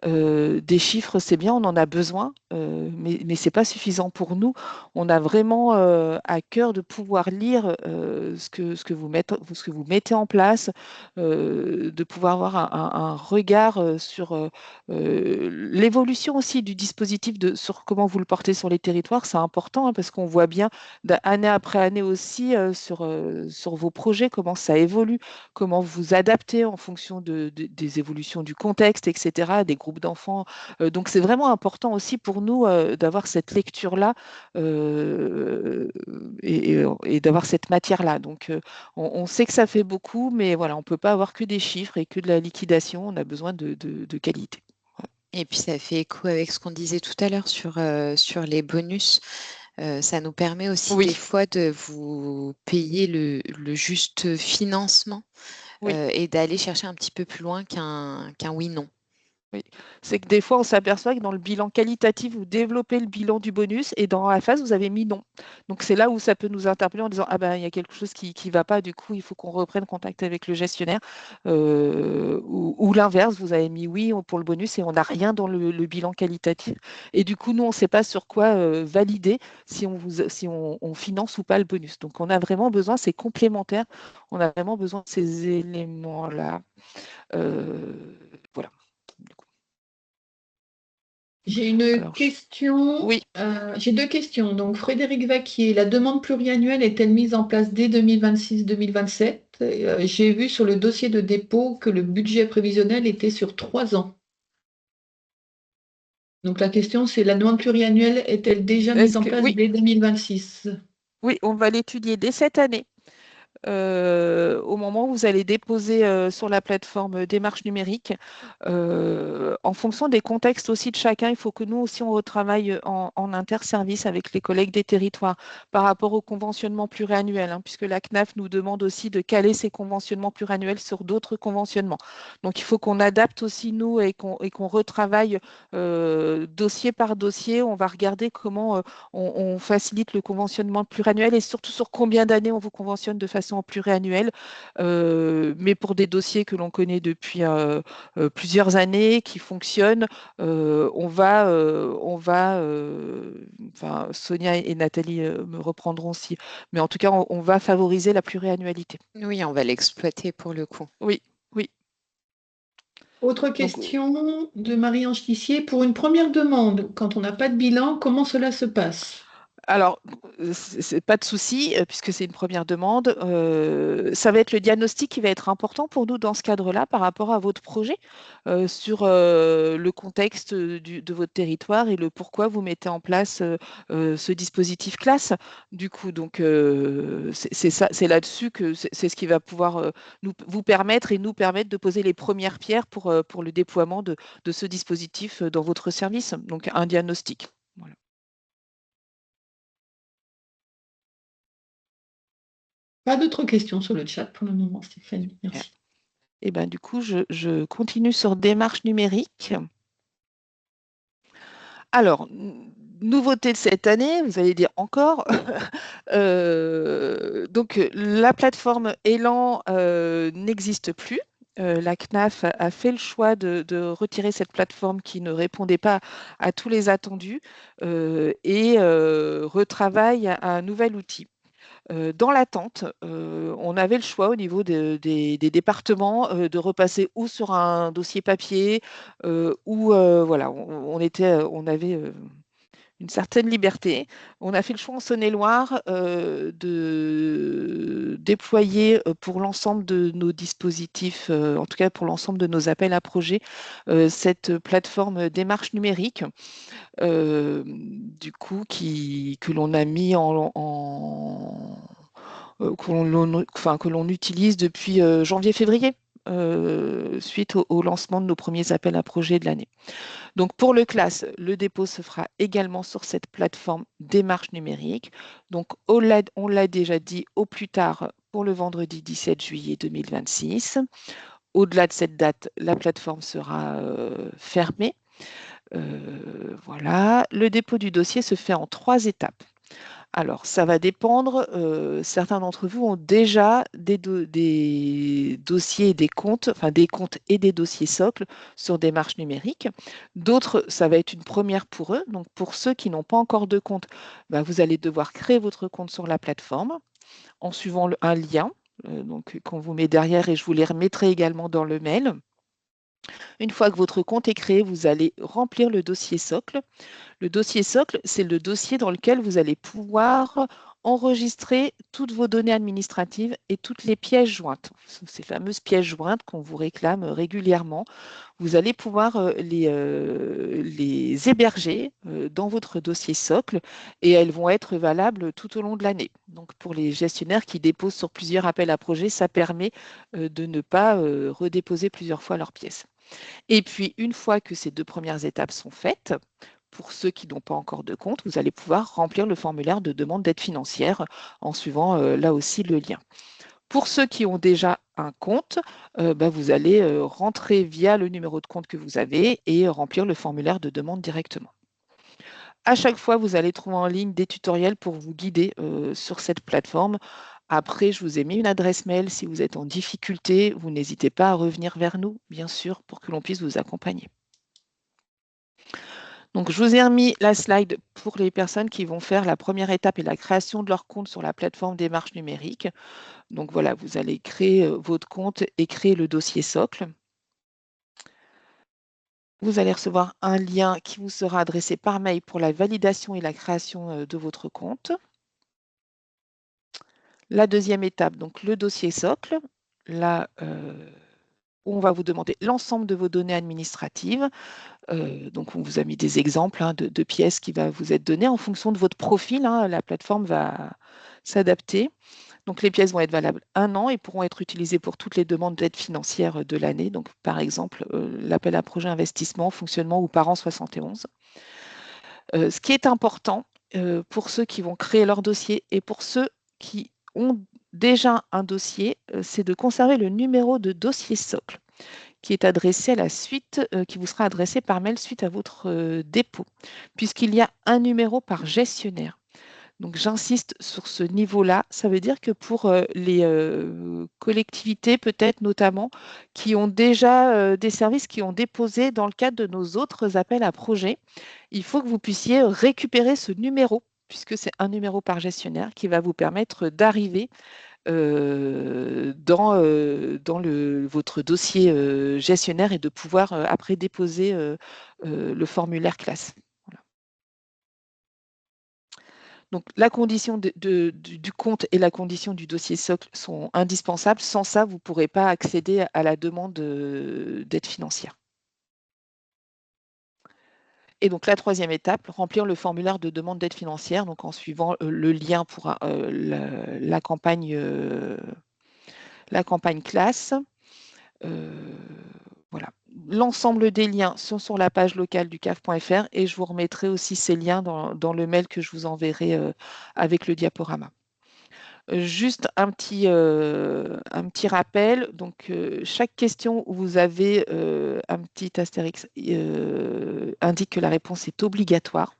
Des chiffres, c'est bien, on en a besoin, mais ce n'est pas suffisant pour nous. On a vraiment à cœur de pouvoir lire ce que vous mettez en place, de pouvoir avoir un regard sur l'évolution aussi du dispositif, sur comment vous le portez sur les territoires. C'est important parce qu'on voit bien année après année aussi sur vos projets, comment ça évolue, comment vous adaptez en fonction des évolutions du contexte, etc., des groupes d'enfants. Donc, c'est vraiment important aussi pour nous d'avoir cette lecture-là et d'avoir cette matière-là. Donc, on sait que ça fait beaucoup, mais voilà, on ne peut pas avoir que des chiffres et que de la liquidation. On a besoin de qualité. Et puis ça fait écho avec ce qu'on disait tout à l'heure sur les bonus. Ça nous permet aussi des fois de vous payer le juste financement et d'aller chercher un petit peu plus loin qu'un oui-non. Oui, c'est que des fois, on s'aperçoit que dans le bilan qualitatif, vous développez le bilan du bonus et dans la phase, vous avez mis non. Donc, c'est là où ça peut nous interpeller en disant, ah ben, il y a quelque chose qui ne va pas, du coup, il faut qu'on reprenne contact avec le gestionnaire. Ou l'inverse, vous avez mis oui pour le bonus et on n'a rien dans le bilan qualitatif. Et du coup, nous, on ne sait pas sur quoi valider si on finance ou pas le bonus. Donc, on a vraiment besoin, c'est complémentaire, on a vraiment besoin de ces éléments-là. Voilà. J'ai une question. Oui. J'ai deux questions. Donc, Frédéric Vaquier, la demande pluriannuelle est-elle mise en place dès 2026-2027? J'ai vu sur le dossier de dépôt que le budget prévisionnel était sur 3 ans. Donc, la question, c'est la demande pluriannuelle est-elle déjà mise en place dès 2026? Oui, on va l'étudier dès cette année. Au moment où vous allez déposer sur la plateforme démarche numérique. En fonction des contextes aussi de chacun, il faut que nous aussi on retravaille en interservice avec les collègues des territoires par rapport au conventionnement pluriannuel, puisque la CNAF nous demande aussi de caler ces conventionnements pluriannuels sur d'autres conventionnements. Donc il faut qu'on adapte aussi nous et qu'on retravaille dossier par dossier. On va regarder comment on facilite le conventionnement pluriannuel et surtout sur combien d'années on vous conventionne de façon pluriannuelle, mais pour des dossiers que l'on connaît depuis plusieurs années, qui fonctionnent, enfin, Sonia et Nathalie me reprendront si, mais en tout cas, on va favoriser la pluriannualité. Oui, on va l'exploiter pour le coup. Oui, oui. Autre question de Marie-Ange Tissier. Pour une première demande, quand on n'a pas de bilan, comment cela se passe? Alors, c'est pas de souci, puisque c'est une première demande. Ça va être le diagnostic qui va être important pour nous dans ce cadre-là par rapport à votre projet, sur le contexte de votre territoire et le pourquoi vous mettez en place ce dispositif classe. Du coup, donc, c'est là-dessus que c'est ce qui va pouvoir vous permettre et nous permettre de poser les premières pierres pour le déploiement de ce dispositif dans votre service. Donc, un diagnostic. Voilà. Pas d'autres questions sur le chat pour le moment, Stéphanie. Merci. Et ben, du coup, je continue sur démarche numérique. Alors, nouveauté de cette année, vous allez dire encore. Donc, la plateforme Elan n'existe plus. La CNAF a fait le choix de retirer cette plateforme qui ne répondait pas à tous les attendus et retravaille un nouvel outil. Dans l'attente, on avait le choix au niveau des départements de repasser ou sur un dossier papier ou voilà, on avait une certaine liberté. On a fait le choix en Saône-et-Loire de déployer pour l'ensemble de nos dispositifs, en tout cas pour l'ensemble de nos appels à projets, cette plateforme démarche numérique. Du coup, que l'on a mis que l'on utilise depuis janvier-février, suite au lancement de nos premiers appels à projets de l'année. Donc, pour le classe, le dépôt se fera également sur cette plateforme démarche numérique. Donc, on l'a déjà dit, au plus tard pour le vendredi 17 juillet 2026. Au-delà de cette date, la plateforme sera fermée. Voilà. Le dépôt du dossier se fait en 3 étapes. Alors, ça va dépendre. Certains d'entre vous ont déjà des dossiers et des comptes, enfin des comptes et des dossiers socles sur Démarche numérique. D'autres, ça va être une première pour eux. Donc, pour ceux qui n'ont pas encore de compte, vous allez devoir créer votre compte sur la plateforme en suivant un lien donc qu'on vous met derrière et je vous les remettrai également dans le mail. Une fois que votre compte est créé, vous allez remplir le dossier socle. Le dossier socle, c'est le dossier dans lequel vous allez pouvoir enregistrer toutes vos données administratives et toutes les pièces jointes. Ces fameuses pièces jointes qu'on vous réclame régulièrement. Vous allez pouvoir les héberger dans votre dossier socle et elles vont être valables tout au long de l'année. Donc pour les gestionnaires qui déposent sur plusieurs appels à projets, ça permet de ne pas redéposer plusieurs fois leurs pièces. Et puis, une fois que ces 2 premières étapes sont faites, pour ceux qui n'ont pas encore de compte, vous allez pouvoir remplir le formulaire de demande d'aide financière en suivant là aussi le lien. Pour ceux qui ont déjà un compte, vous allez rentrer via le numéro de compte que vous avez et remplir le formulaire de demande directement. À chaque fois, vous allez trouver en ligne des tutoriels pour vous guider sur cette plateforme. Après, je vous ai mis une adresse mail. Si vous êtes en difficulté, vous n'hésitez pas à revenir vers nous, bien sûr, pour que l'on puisse vous accompagner. Donc, je vous ai remis la slide pour les personnes qui vont faire la première étape et la création de leur compte sur la plateforme Démarche numérique. Donc voilà, vous allez créer votre compte et créer le dossier socle. Vous allez recevoir un lien qui vous sera adressé par mail pour la validation et la création de votre compte. La deuxième étape, donc le dossier socle. Là, on va vous demander l'ensemble de vos données administratives. Donc, on vous a mis des exemples de pièces qui vont vous être données en fonction de votre profil. La plateforme va s'adapter. Donc, les pièces vont être valables 1 an et pourront être utilisées pour toutes les demandes d'aide financière de l'année. Donc, par exemple, l'appel à projet investissement, fonctionnement ou parents 71. Ce qui est important pour ceux qui vont créer leur dossier et pour ceux qui ont déjà un dossier, c'est de conserver le numéro de dossier socle qui est adressé à la suite, qui vous sera adressé par mail suite à votre dépôt, puisqu'il y a un numéro par gestionnaire. Donc j'insiste sur ce niveau-là. Ça veut dire que pour les collectivités, peut-être notamment, qui ont déjà des services qui ont déposé dans le cadre de nos autres appels à projets, il faut que vous puissiez récupérer ce numéro, puisque c'est un numéro par gestionnaire qui va vous permettre d'arriver dans votre dossier gestionnaire et de pouvoir après déposer le formulaire classe. Voilà. Donc la condition du compte et la condition du dossier socle sont indispensables. Sans ça, vous ne pourrez pas accéder à la demande d'aide financière. Et donc la troisième étape, remplir le formulaire de demande d'aide financière, donc en suivant le lien pour la campagne classe. Voilà. L'ensemble des liens sont sur la page locale du caf.fr et je vous remettrai aussi ces liens dans le mail que je vous enverrai avec le diaporama. Juste un petit rappel. Donc, chaque question où vous avez un petit astérix indique que la réponse est obligatoire.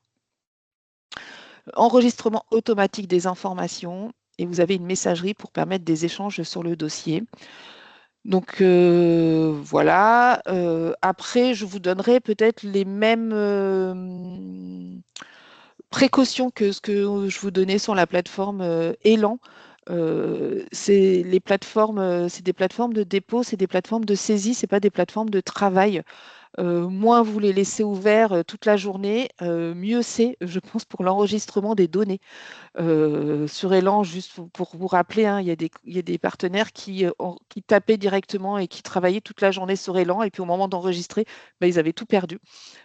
Enregistrement automatique des informations et vous avez une messagerie pour permettre des échanges sur le dossier. Donc voilà. Après, je vous donnerai peut-être les mêmes précautions que ce que je vous donnais sur la plateforme Elan. C'est des plateformes de dépôt, c'est des plateformes de saisie, c'est pas des plateformes de travail. Moins vous les laissez ouverts toute la journée, mieux c'est, je pense, pour l'enregistrement des données. Sur Elan, juste pour vous rappeler, il y a des partenaires qui tapaient directement et qui travaillaient toute la journée sur Elan et puis au moment d'enregistrer, ils avaient tout perdu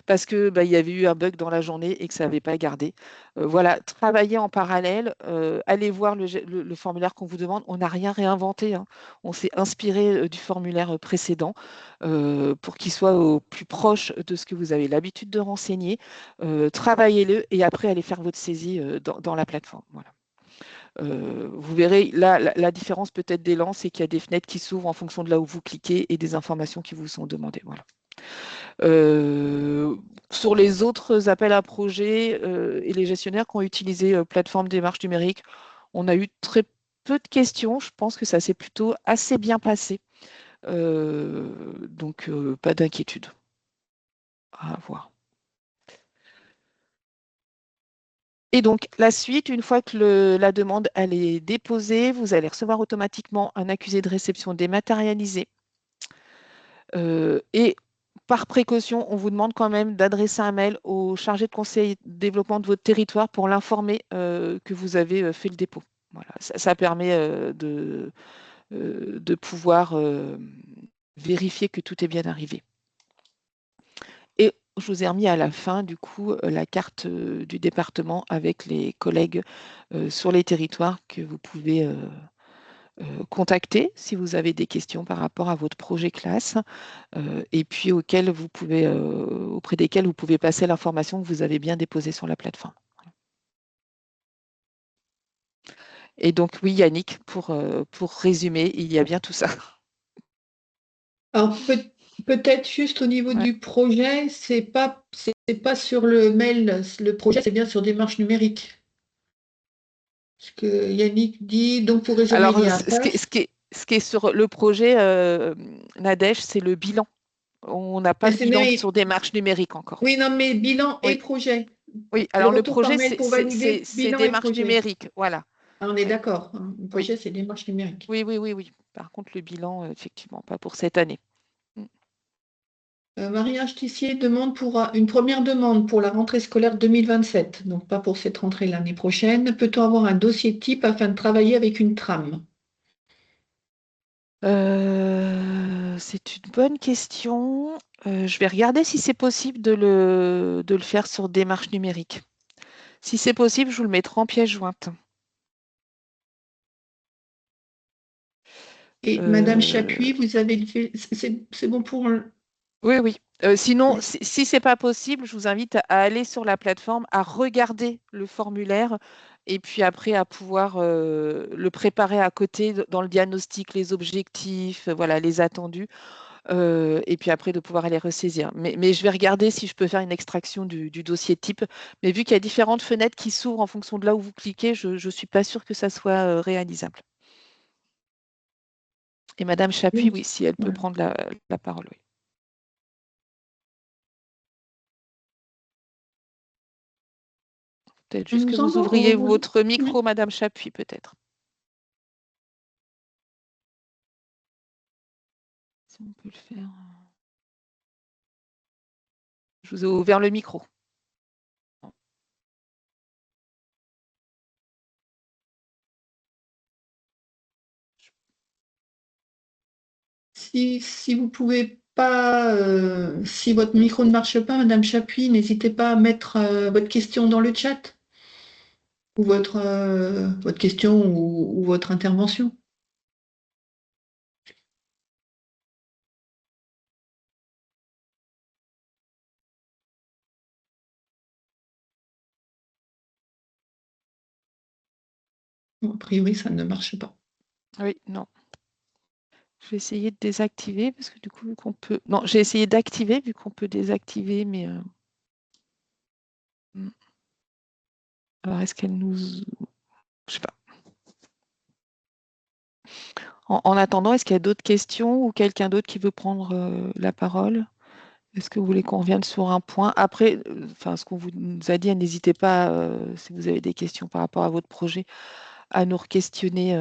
parce que il y avait eu un bug dans la journée et que ça n'avait pas gardé. Voilà, travaillez en parallèle, allez voir le formulaire qu'on vous demande. On n'a rien réinventé, on s'est inspiré du formulaire précédent pour qu'il soit au plus proche de ce que vous avez l'habitude de renseigner. Travaillez-le et après allez faire votre saisie dans la plateforme. Voilà. Vous verrez, là, la différence peut-être d'Elan, c'est qu'il y a des fenêtres qui s'ouvrent en fonction de là où vous cliquez et des informations qui vous sont demandées. Voilà. Sur les autres appels à projets et les gestionnaires qui ont utilisé plateforme démarche numérique, on a eu très peu de questions. Je pense que ça s'est plutôt assez bien passé. Donc, pas d'inquiétude à avoir. Et donc, la suite, une fois que la demande elle est déposée, vous allez recevoir automatiquement un accusé de réception dématérialisé. Et par précaution, on vous demande quand même d'adresser un mail au chargé de conseil développement de votre territoire pour l'informer que vous avez fait le dépôt. Voilà, ça permet de pouvoir vérifier que tout est bien arrivé. Et je vous ai remis à la fin, du coup, la carte du département avec les collègues sur les territoires que vous pouvez contacter si vous avez des questions par rapport à votre projet classe et puis auprès desquels vous pouvez passer l'information que vous avez bien déposée sur la plateforme. Et donc, oui, Yannick, pour résumer, il y a bien tout ça. Alors, peut-être juste au niveau Ouais. du projet, c'est pas sur le mail, le projet, c'est bien sur démarche numérique. Ce que Yannick dit, donc pour résumer, Alors, il y a un ce poste. qui est sur le projet Nadège, c'est le bilan. On n'a pas Mais le bilan sur démarche numérique encore. oui, non, mais bilan et Oui, projet. oui. Le Alors le retour par projet, mail pour valider c'est bilan et démarche projet. numérique. Voilà. Ah, on est Oui, d'accord, hein. Le oui, projet, c'est démarche numérique. oui, oui, oui, oui. Par contre, le bilan, effectivement, pas pour cette année. Marie-Ange Tissier demande pour une première demande pour la rentrée scolaire 2027, donc pas pour cette rentrée l'année prochaine. Peut-on avoir un dossier type afin de travailler avec une trame? C'est une bonne question. Je vais regarder si c'est possible de le faire sur démarche numérique. Si c'est possible, je vous le mettrai en pièce jointe. Et Madame Euh, Chapuis, vous avez fait, c'est bon pour Oui, oui. Sinon, si ce n'est pas possible, je vous invite à aller sur la plateforme, à regarder le formulaire et puis après à pouvoir le préparer à côté dans le diagnostic, les objectifs, voilà, les attendus, et puis après de pouvoir aller ressaisir. Mais je vais regarder si je peux faire une extraction du dossier type. Mais vu qu'il y a différentes fenêtres qui s'ouvrent en fonction de là où vous cliquez, je ne suis pas sûre que ça soit réalisable. Et Madame Chapuis, oui, si elle peut Voilà. prendre la parole, oui. Peut-être juste que Nous vous ouvriez votre micro, Madame Chapuis, peut-être. Si on peut le faire. Je vous ai ouvert le micro. Si vous pouvez pas, si votre micro ne marche pas, Madame Chapuis, n'hésitez pas à mettre votre question dans le chat ou votre question ou votre intervention. Bon, a priori, ça ne marche pas. Oui, non. Je vais essayer de désactiver parce que du coup, vu qu'on peut. Non, j'ai essayé d'activer vu qu'on peut désactiver, mais. Alors, est-ce qu'elle nous. Je sais pas. En attendant, est-ce qu'il y a d'autres questions ou quelqu'un d'autre qui veut prendre la parole? Est-ce que vous voulez qu'on revienne sur un point? Après, ce qu'on nous a dit, n'hésitez pas, si vous avez des questions par rapport à votre projet, à nous re-questionner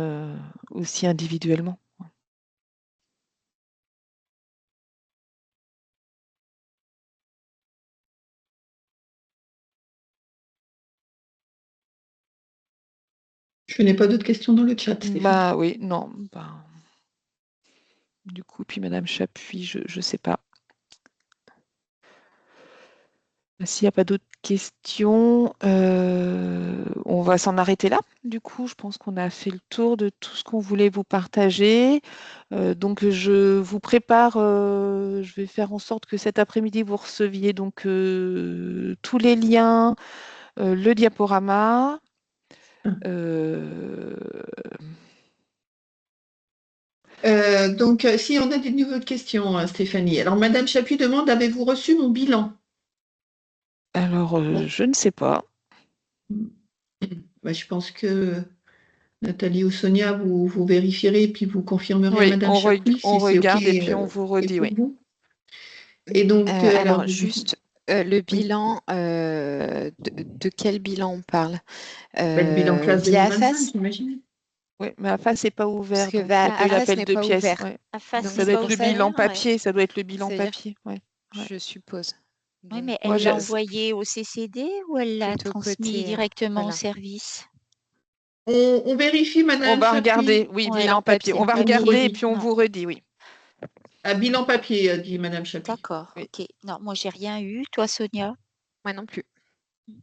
aussi individuellement. Je n'ai pas d'autres questions dans le chat, Stéphane. Bah oui, non. Bah, du coup, puis Madame Chapuis, je ne sais pas. S'il n'y a pas d'autres questions, on va s'en arrêter là. Du coup, je pense qu'on a fait le tour de tout ce qu'on voulait vous partager. Donc, je vous prépare, je vais faire en sorte que cet après-midi, vous receviez donc tous les liens, le diaporama. Si on a des nouvelles questions, Stéphanie. Alors, Madame Chapuis demande, avez-vous reçu mon bilan? Alors, je ne sais pas. Bah, je pense que Nathalie ou Sonia, vous vérifierez et puis vous confirmerez à Oui, Madame Chapuis on si c'est OK regarde et puis on vous redit, pour oui. vous. Et donc, alors, Alors, juste le bilan, de quel bilan on parle? le bilan classe Via 2025, AFAS? j'imagine. Oui, mais AFAS n'est pas ouvert, Parce que donc il n'y a pas eu AFAS l'appel n'est de pas pièces. ouvert. Ouais. AFAS Donc, Ça n'est doit c'est pas être pour le ça, bilan ouvert, ouais. papier, ça doit être le bilan C'est-à-dire, papier. Ouais. Ouais. je suppose. Oui, Donc, mais Moi, elle l'a envoyé au CCD ou elle l'a plutôt transmis côté, directement au voilà. service? On vérifie, On Madame va Chapuis. regarder, oui, Ouais. bilan papier. On va On vous regarder et redit. puis on Non. vous redit, oui. À bilan papier, dit Madame Chapuis. D'accord, Oui. ok. Non, moi, j'ai rien eu. Toi, Sonia? Moi non plus.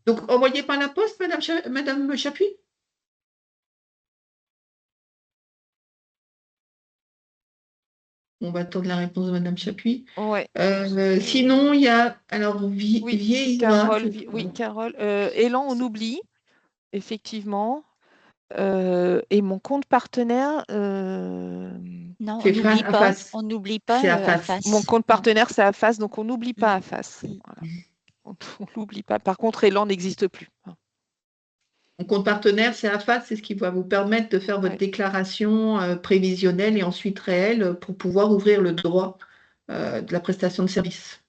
Donc, envoyez par la poste, Madame Chapuis? On va attendre la réponse de Madame Chapuis. Ouais. Sinon, il y a alors Oui, Vieillois. Carole. Élan, on oublie, effectivement. Et mon compte partenaire, Non, on C'est n'oublie pas. AFAS. On n'oublie pas C'est AFAS. AFAS. mon compte Non. partenaire, c'est AFAS, donc on n'oublie pas AFAS. Mm. Voilà. On l'oublie pas. Par contre, Élan n'existe plus. Mon compte partenaire, c'est AFAS, c'est ce qui va vous permettre de faire votre Ouais. déclaration prévisionnelle et ensuite réelle pour pouvoir ouvrir le droit de la prestation de service.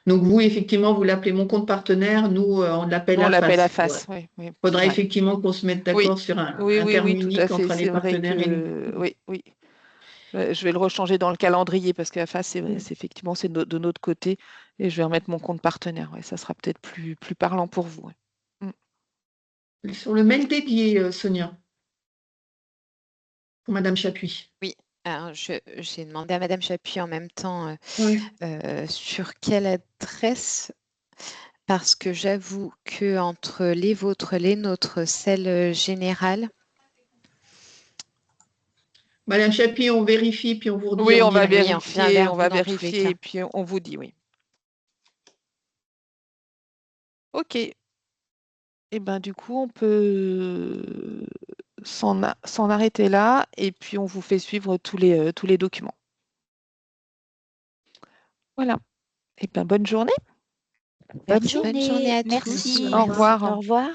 Donc vous, effectivement, vous l'appelez mon compte partenaire, nous, on l'appelle On l'appelle AFAS. AFAS, oui. Il faudra Ouais. effectivement qu'on se mette Oui, d'accord sur un oui, terme tout à unique fait. entre les C'est vrai partenaires et nous. que oui. Je vais le rechanger dans le calendrier parce qu'AFAS, c'est effectivement c'est de notre côté et je vais remettre mon compte partenaire. Ouais, ça sera peut-être plus parlant pour vous. Ouais. Sur le mail dédié, Sonia, pour Madame Chapuis. Oui. Alors, j'ai demandé à Madame Chapuis en même temps Oui. sur quelle adresse, parce que j'avoue que entre les vôtres, les nôtres, celle générale. Madame Chapuis, on vérifie puis on vous redit Oui, en on va direct. Oui, on revient vers on vous va dans tous les vérifier cas. et puis on vous dit oui. Ok. Et ben du coup, on peut s'en arrêter là et puis on vous fait suivre tous les documents. Voilà. Et ben bonne journée. Bonne Bonne journée journée. à tous. Merci. Au revoir. Au revoir.